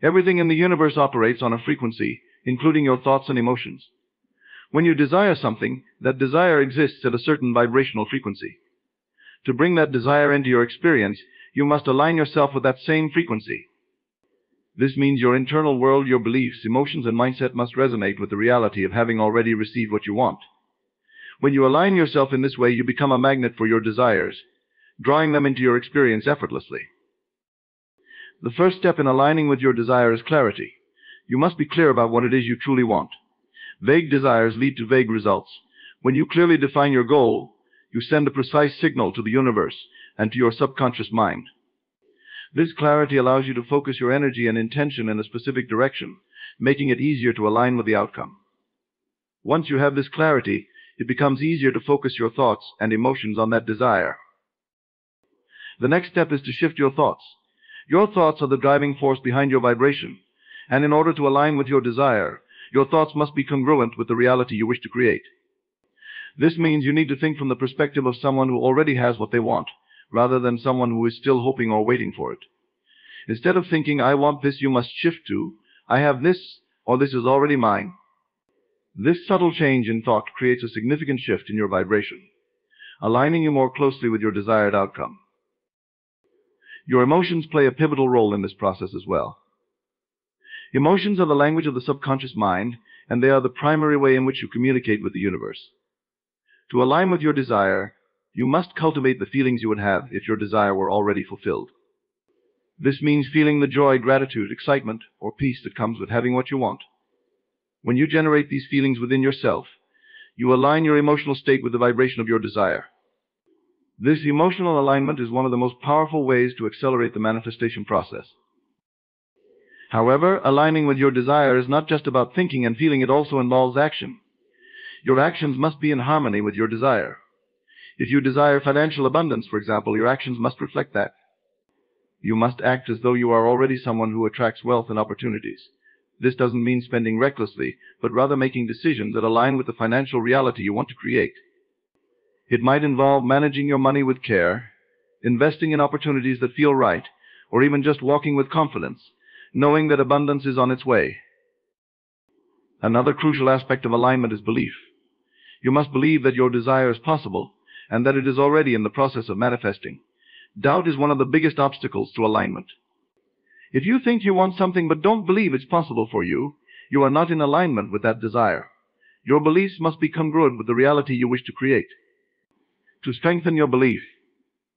Everything in the universe operates on a frequency, including your thoughts and emotions. When you desire something, that desire exists at a certain vibrational frequency. To bring that desire into your experience, you must align yourself with that same frequency. This means your internal world, your beliefs, emotions, and mindset must resonate with the reality of having already received what you want. When you align yourself in this way, you become a magnet for your desires, drawing them into your experience effortlessly. The first step in aligning with your desire is clarity. You must be clear about what it is you truly want. Vague desires lead to vague results. When you clearly define your goal, you send a precise signal to the universe and to your subconscious mind. This clarity allows you to focus your energy and intention in a specific direction, making it easier to align with the outcome. Once you have this clarity, it becomes easier to focus your thoughts and emotions on that desire. The next step is to shift your thoughts. Your thoughts are the driving force behind your vibration, and in order to align with your desire, your thoughts must be congruent with the reality you wish to create. This means you need to think from the perspective of someone who already has what they want, rather than someone who is still hoping or waiting for it. Instead of thinking, I want this, you must shift to, I have this, or this is already mine. This subtle change in thought creates a significant shift in your vibration, aligning you more closely with your desired outcome. Your emotions play a pivotal role in this process as well. Emotions are the language of the subconscious mind, and they are the primary way in which you communicate with the universe. To align with your desire, you must cultivate the feelings you would have if your desire were already fulfilled. This means feeling the joy, gratitude, excitement, or peace that comes with having what you want. When you generate these feelings within yourself, you align your emotional state with the vibration of your desire. This emotional alignment is one of the most powerful ways to accelerate the manifestation process. However, aligning with your desire is not just about thinking and feeling, it also involves action. Your actions must be in harmony with your desire. If you desire financial abundance, for example, your actions must reflect that. You must act as though you are already someone who attracts wealth and opportunities. This doesn't mean spending recklessly, but rather making decisions that align with the financial reality you want to create. It might involve managing your money with care, investing in opportunities that feel right, or even just walking with confidence, knowing that abundance is on its way. Another crucial aspect of alignment is belief. You must believe that your desire is possible and that it is already in the process of manifesting. Doubt is one of the biggest obstacles to alignment. If you think you want something but don't believe it's possible for you, you are not in alignment with that desire. Your beliefs must be congruent with the reality you wish to create. To strengthen your belief,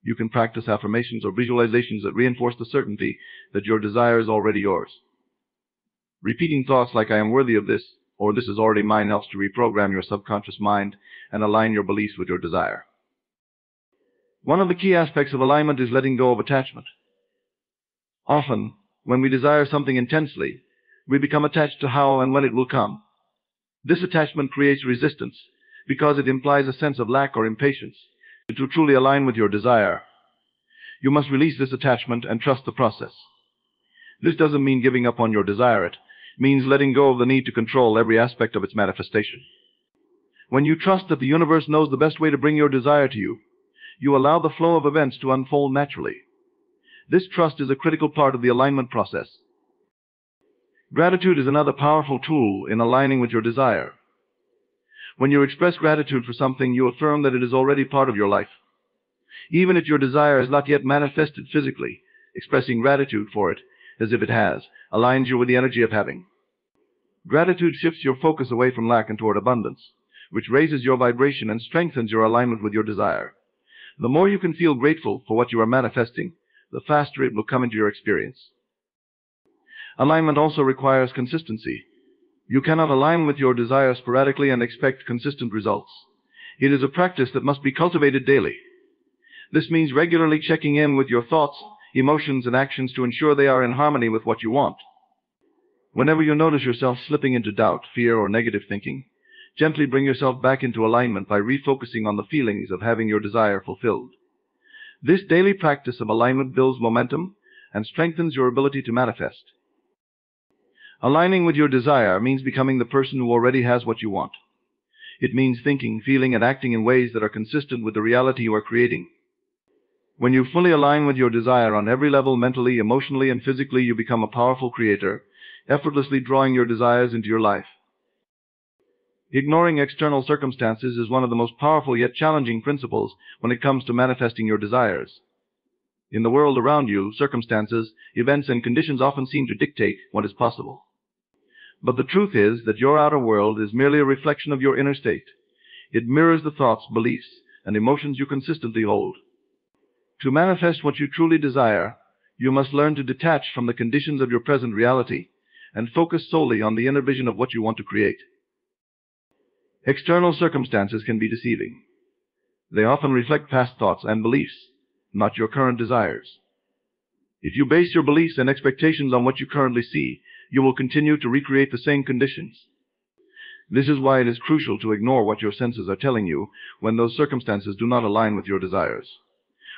you can practice affirmations or visualizations that reinforce the certainty that your desire is already yours. Repeating thoughts like I am worthy of this or this is already mine helps to reprogram your subconscious mind and align your beliefs with your desire. One of the key aspects of alignment is letting go of attachment. Often, when we desire something intensely, we become attached to how and when it will come. This attachment creates resistance because it implies a sense of lack or impatience. To truly align with your desire, you must release this attachment and trust the process. This doesn't mean giving up on your desire. It means letting go of the need to control every aspect of its manifestation. When you trust that the universe knows the best way to bring your desire to you, you allow the flow of events to unfold naturally. This trust is a critical part of the alignment process. Gratitude is another powerful tool in aligning with your desire. When you express gratitude for something, you affirm that it is already part of your life. Even if your desire is not yet manifested physically, expressing gratitude for it, as if it has, aligns you with the energy of having. Gratitude shifts your focus away from lack and toward abundance, which raises your vibration and strengthens your alignment with your desire. The more you can feel grateful for what you are manifesting, the faster it will come into your experience. Alignment also requires consistency. You cannot align with your desire sporadically and expect consistent results. It is a practice that must be cultivated daily. This means regularly checking in with your thoughts, emotions, and actions to ensure they are in harmony with what you want. Whenever you notice yourself slipping into doubt, fear, or negative thinking, gently bring yourself back into alignment by refocusing on the feelings of having your desire fulfilled. This daily practice of alignment builds momentum and strengthens your ability to manifest. Aligning with your desire means becoming the person who already has what you want. It means thinking, feeling, and acting in ways that are consistent with the reality you are creating. When you fully align with your desire on every level, mentally, emotionally, and physically, you become a powerful creator, effortlessly drawing your desires into your life. Ignoring external circumstances is one of the most powerful yet challenging principles when it comes to manifesting your desires. In the world around you, circumstances, events, and conditions often seem to dictate what is possible. But the truth is that your outer world is merely a reflection of your inner state. It mirrors the thoughts, beliefs, and emotions you consistently hold. To manifest what you truly desire, you must learn to detach from the conditions of your present reality and focus solely on the inner vision of what you want to create. External circumstances can be deceiving. They often reflect past thoughts and beliefs, not your current desires. If you base your beliefs and expectations on what you currently see, you will continue to recreate the same conditions. This is why it is crucial to ignore what your senses are telling you when those circumstances do not align with your desires.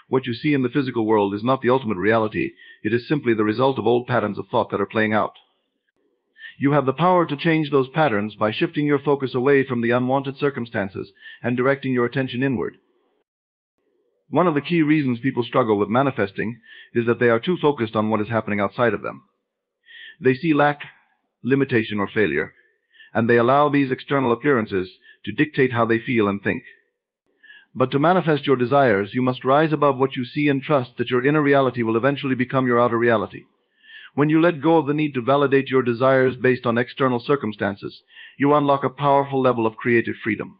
What you see in the physical world is not the ultimate reality. It is simply the result of old patterns of thought that are playing out. You have the power to change those patterns by shifting your focus away from the unwanted circumstances and directing your attention inward. One of the key reasons people struggle with manifesting is that they are too focused on what is happening outside of them. They see lack, limitation, or failure, and they allow these external appearances to dictate how they feel and think. But to manifest your desires, you must rise above what you see and trust that your inner reality will eventually become your outer reality. When you let go of the need to validate your desires based on external circumstances, you unlock a powerful level of creative freedom.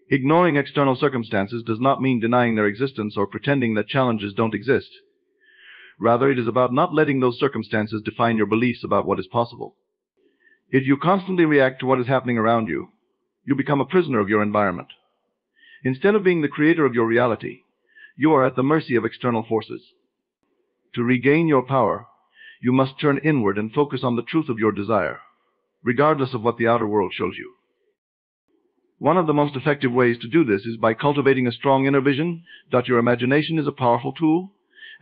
Ignoring external circumstances does not mean denying their existence or pretending that challenges don't exist. Rather, it is about not letting those circumstances define your beliefs about what is possible. If you constantly react to what is happening around you, you become a prisoner of your environment. Instead of being the creator of your reality, you are at the mercy of external forces. To regain your power, you must turn inward and focus on the truth of your desire, regardless of what the outer world shows you. One of the most effective ways to do this is by cultivating a strong inner vision that your imagination is a powerful tool,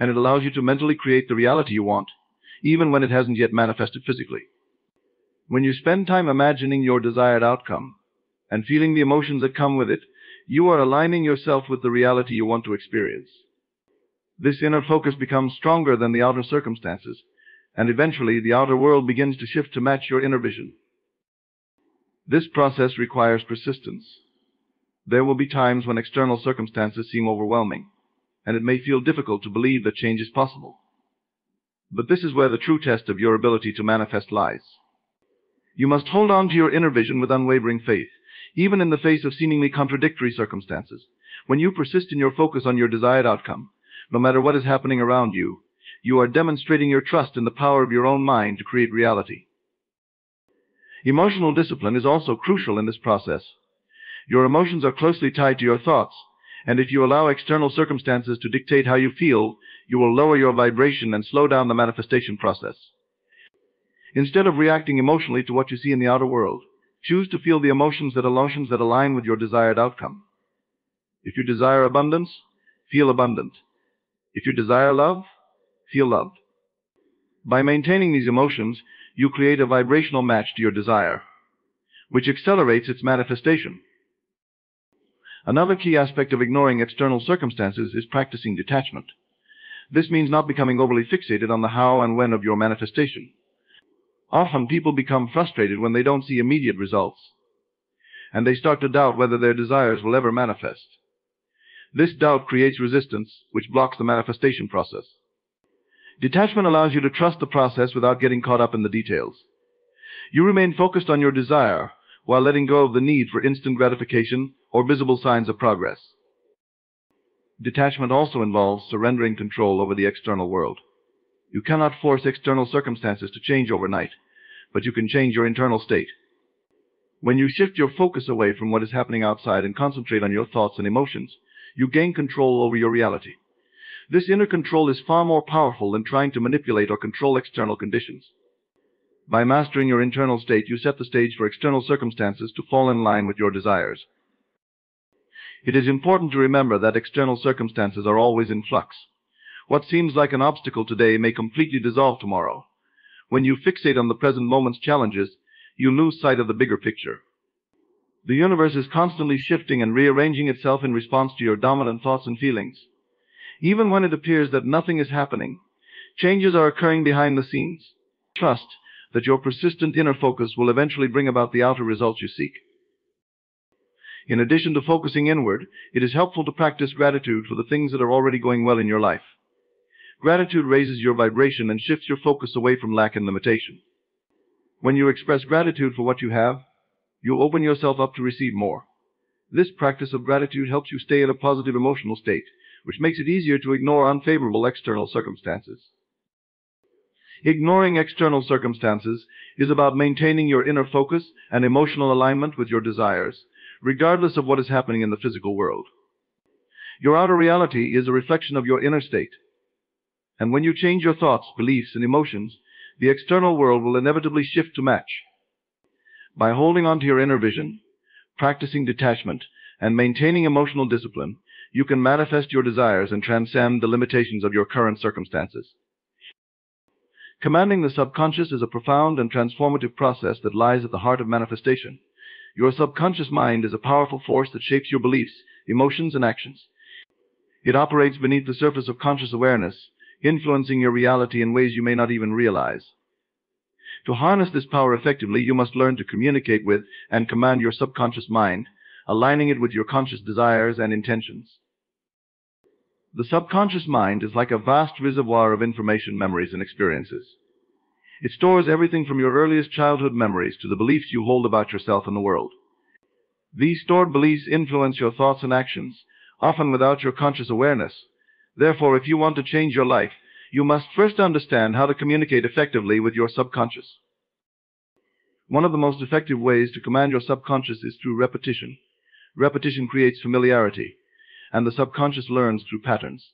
and it allows you to mentally create the reality you want, even when it hasn't yet manifested physically. When you spend time imagining your desired outcome and feeling the emotions that come with it, you are aligning yourself with the reality you want to experience. This inner focus becomes stronger than the outer circumstances, and eventually the outer world begins to shift to match your inner vision. This process requires persistence. There will be times when external circumstances seem overwhelming, and it may feel difficult to believe that change is possible. But this is where the true test of your ability to manifest lies. You must hold on to your inner vision with unwavering faith, even in the face of seemingly contradictory circumstances. When you persist in your focus on your desired outcome, no matter what is happening around you, you are demonstrating your trust in the power of your own mind to create reality. Emotional discipline is also crucial in this process. Your emotions are closely tied to your thoughts, and if you allow external circumstances to dictate how you feel, you will lower your vibration and slow down the manifestation process. Instead of reacting emotionally to what you see in the outer world, choose to feel the emotions that align with your desired outcome. If you desire abundance, feel abundant. If you desire love, feel loved. By maintaining these emotions, you create a vibrational match to your desire, which accelerates its manifestation. Another key aspect of ignoring external circumstances is practicing detachment. This means not becoming overly fixated on the how and when of your manifestation. Often people become frustrated when they don't see immediate results, and they start to doubt whether their desires will ever manifest. This doubt creates resistance, which blocks the manifestation process. Detachment allows you to trust the process without getting caught up in the details. You remain focused on your desire while letting go of the need for instant gratification or visible signs of progress. Detachment also involves surrendering control over the external world. You cannot force external circumstances to change overnight, but you can change your internal state. When you shift your focus away from what is happening outside and concentrate on your thoughts and emotions, you gain control over your reality. This inner control is far more powerful than trying to manipulate or control external conditions. By mastering your internal state, you set the stage for external circumstances to fall in line with your desires. It is important to remember that external circumstances are always in flux. What seems like an obstacle today may completely dissolve tomorrow. When you fixate on the present moment's challenges, you lose sight of the bigger picture. The universe is constantly shifting and rearranging itself in response to your dominant thoughts and feelings. Even when it appears that nothing is happening, changes are occurring behind the scenes. Trust that your persistent inner focus will eventually bring about the outer results you seek. In addition to focusing inward, it is helpful to practice gratitude for the things that are already going well in your life. Gratitude raises your vibration and shifts your focus away from lack and limitation. When you express gratitude for what you have, you open yourself up to receive more. This practice of gratitude helps you stay in a positive emotional state, which makes it easier to ignore unfavorable external circumstances. Ignoring external circumstances is about maintaining your inner focus and emotional alignment with your desires, regardless of what is happening in the physical world. Your outer reality is a reflection of your inner state. And when you change your thoughts, beliefs, and emotions, the external world will inevitably shift to match. By holding on to your inner vision, practicing detachment, and maintaining emotional discipline, you can manifest your desires and transcend the limitations of your current circumstances. Commanding the subconscious is a profound and transformative process that lies at the heart of manifestation. Your subconscious mind is a powerful force that shapes your beliefs, emotions, and actions. It operates beneath the surface of conscious awareness, influencing your reality in ways you may not even realize. To harness this power effectively, you must learn to communicate with and command your subconscious mind, aligning it with your conscious desires and intentions. The subconscious mind is like a vast reservoir of information, memories, and experiences. It stores everything from your earliest childhood memories to the beliefs you hold about yourself and the world. These stored beliefs influence your thoughts and actions, often without your conscious awareness. Therefore, if you want to change your life, you must first understand how to communicate effectively with your subconscious. One of the most effective ways to command your subconscious is through repetition. Repetition creates familiarity, and the subconscious learns through patterns.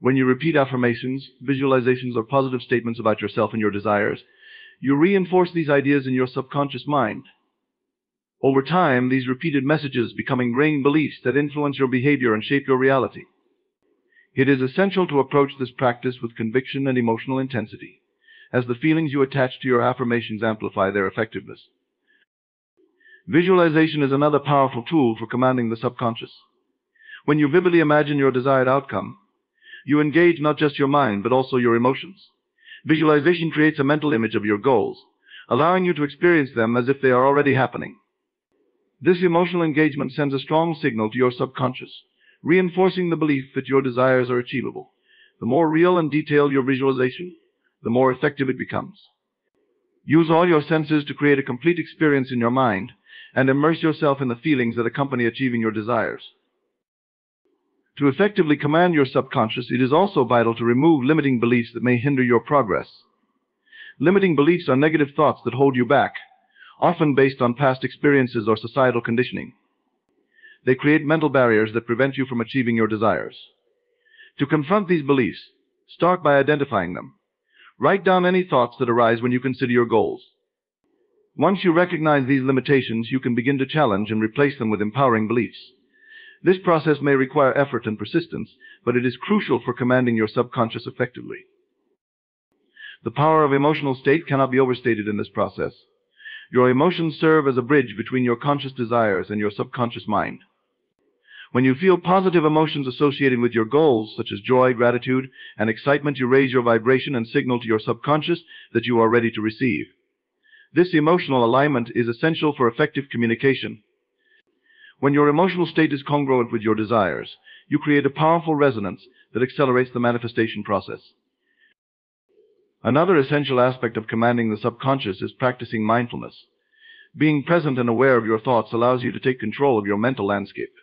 When you repeat affirmations, visualizations, or positive statements about yourself and your desires, you reinforce these ideas in your subconscious mind. Over time, these repeated messages become ingrained beliefs that influence your behavior and shape your reality. It is essential to approach this practice with conviction and emotional intensity, as the feelings you attach to your affirmations amplify their effectiveness. Visualization is another powerful tool for commanding the subconscious. When you vividly imagine your desired outcome, you engage not just your mind, but also your emotions. Visualization creates a mental image of your goals, allowing you to experience them as if they are already happening. This emotional engagement sends a strong signal to your subconscious, reinforcing the belief that your desires are achievable. The more real and detailed your visualization, the more effective it becomes. Use all your senses to create a complete experience in your mind and immerse yourself in the feelings that accompany achieving your desires. To effectively command your subconscious, it is also vital to remove limiting beliefs that may hinder your progress. Limiting beliefs are negative thoughts that hold you back, often based on past experiences or societal conditioning. They create mental barriers that prevent you from achieving your desires. To confront these beliefs, start by identifying them. Write down any thoughts that arise when you consider your goals. Once you recognize these limitations, you can begin to challenge and replace them with empowering beliefs. This process may require effort and persistence, but it is crucial for commanding your subconscious effectively. The power of emotional state cannot be overstated in this process. Your emotions serve as a bridge between your conscious desires and your subconscious mind. When you feel positive emotions associated with your goals, such as joy, gratitude, and excitement, you raise your vibration and signal to your subconscious that you are ready to receive. This emotional alignment is essential for effective communication. When your emotional state is congruent with your desires, you create a powerful resonance that accelerates the manifestation process. Another essential aspect of commanding the subconscious is practicing mindfulness. Being present and aware of your thoughts allows you to take control of your mental landscape.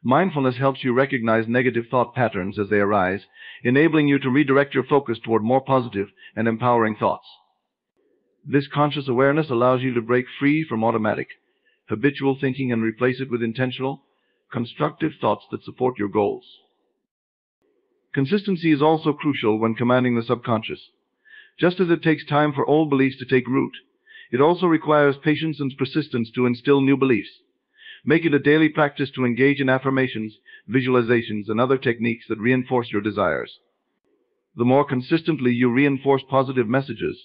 Mindfulness helps you recognize negative thought patterns as they arise, enabling you to redirect your focus toward more positive and empowering thoughts. This conscious awareness allows you to break free from automatic, habitual thinking and replace it with intentional, constructive thoughts that support your goals. Consistency is also crucial when commanding the subconscious. Just as it takes time for old beliefs to take root, it also requires patience and persistence to instill new beliefs. Make it a daily practice to engage in affirmations, visualizations, and other techniques that reinforce your desires. The more consistently you reinforce positive messages,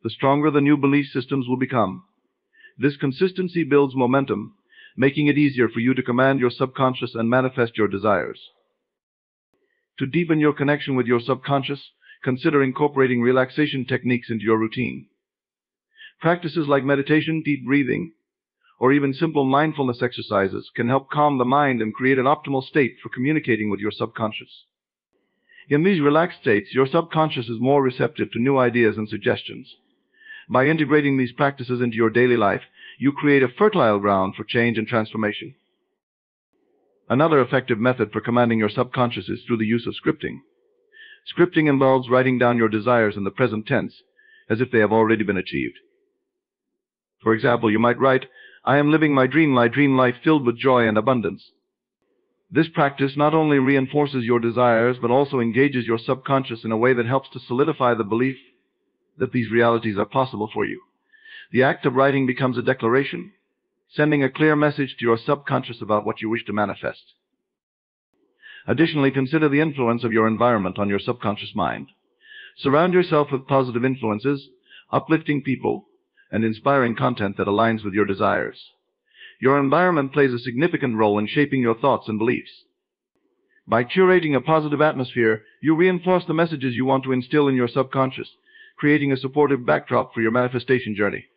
the stronger the new belief systems will become. This consistency builds momentum, making it easier for you to command your subconscious and manifest your desires. To deepen your connection with your subconscious, consider incorporating relaxation techniques into your routine. Practices like meditation, deep breathing, or even simple mindfulness exercises can help calm the mind and create an optimal state for communicating with your subconscious. In these relaxed states, your subconscious is more receptive to new ideas and suggestions. By integrating these practices into your daily life, you create a fertile ground for change and transformation. Another effective method for commanding your subconscious is through the use of scripting. Scripting involves writing down your desires in the present tense, as if they have already been achieved. For example, you might write, "I am living my dream life filled with joy and abundance." This practice not only reinforces your desires, but also engages your subconscious in a way that helps to solidify the belief that these realities are possible for you. The act of writing becomes a declaration, sending a clear message to your subconscious about what you wish to manifest. Additionally, consider the influence of your environment on your subconscious mind. Surround yourself with positive influences, uplifting people, and inspiring content that aligns with your desires. Your environment plays a significant role in shaping your thoughts and beliefs. By curating a positive atmosphere, you reinforce the messages you want to instill in your subconscious, creating a supportive backdrop for your manifestation journey.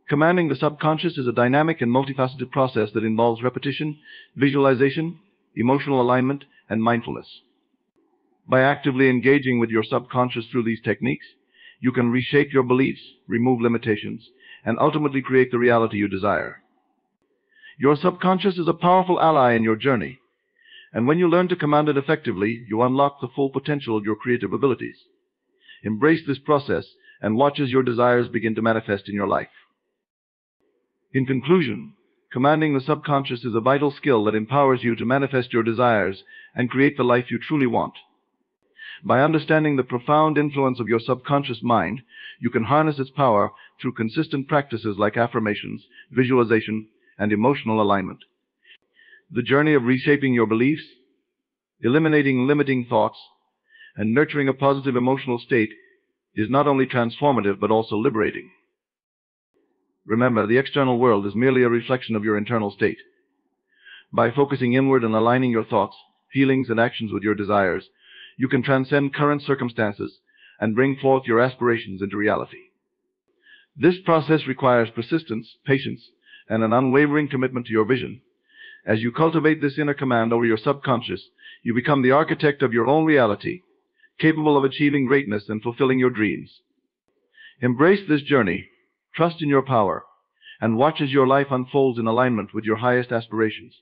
Commanding the subconscious is a dynamic and multifaceted process that involves repetition, visualization, emotional alignment, and mindfulness. By actively engaging with your subconscious through these techniques, you can reshape your beliefs, remove limitations, and ultimately create the reality you desire. Your subconscious is a powerful ally in your journey, and when you learn to command it effectively, you unlock the full potential of your creative abilities. Embrace this process and watch as your desires begin to manifest in your life. In conclusion, commanding the subconscious is a vital skill that empowers you to manifest your desires and create the life you truly want. By understanding the profound influence of your subconscious mind, you can harness its power through consistent practices like affirmations, visualization, and emotional alignment. The journey of reshaping your beliefs, eliminating limiting thoughts, and nurturing a positive emotional state is not only transformative but also liberating. Remember, the external world is merely a reflection of your internal state. By focusing inward and aligning your thoughts, feelings, and actions with your desires, you can transcend current circumstances and bring forth your aspirations into reality. This process requires persistence, patience, and an unwavering commitment to your vision. As you cultivate this inner command over your subconscious, you become the architect of your own reality, capable of achieving greatness and fulfilling your dreams. Embrace this journey, trust in your power, and watch as your life unfolds in alignment with your highest aspirations.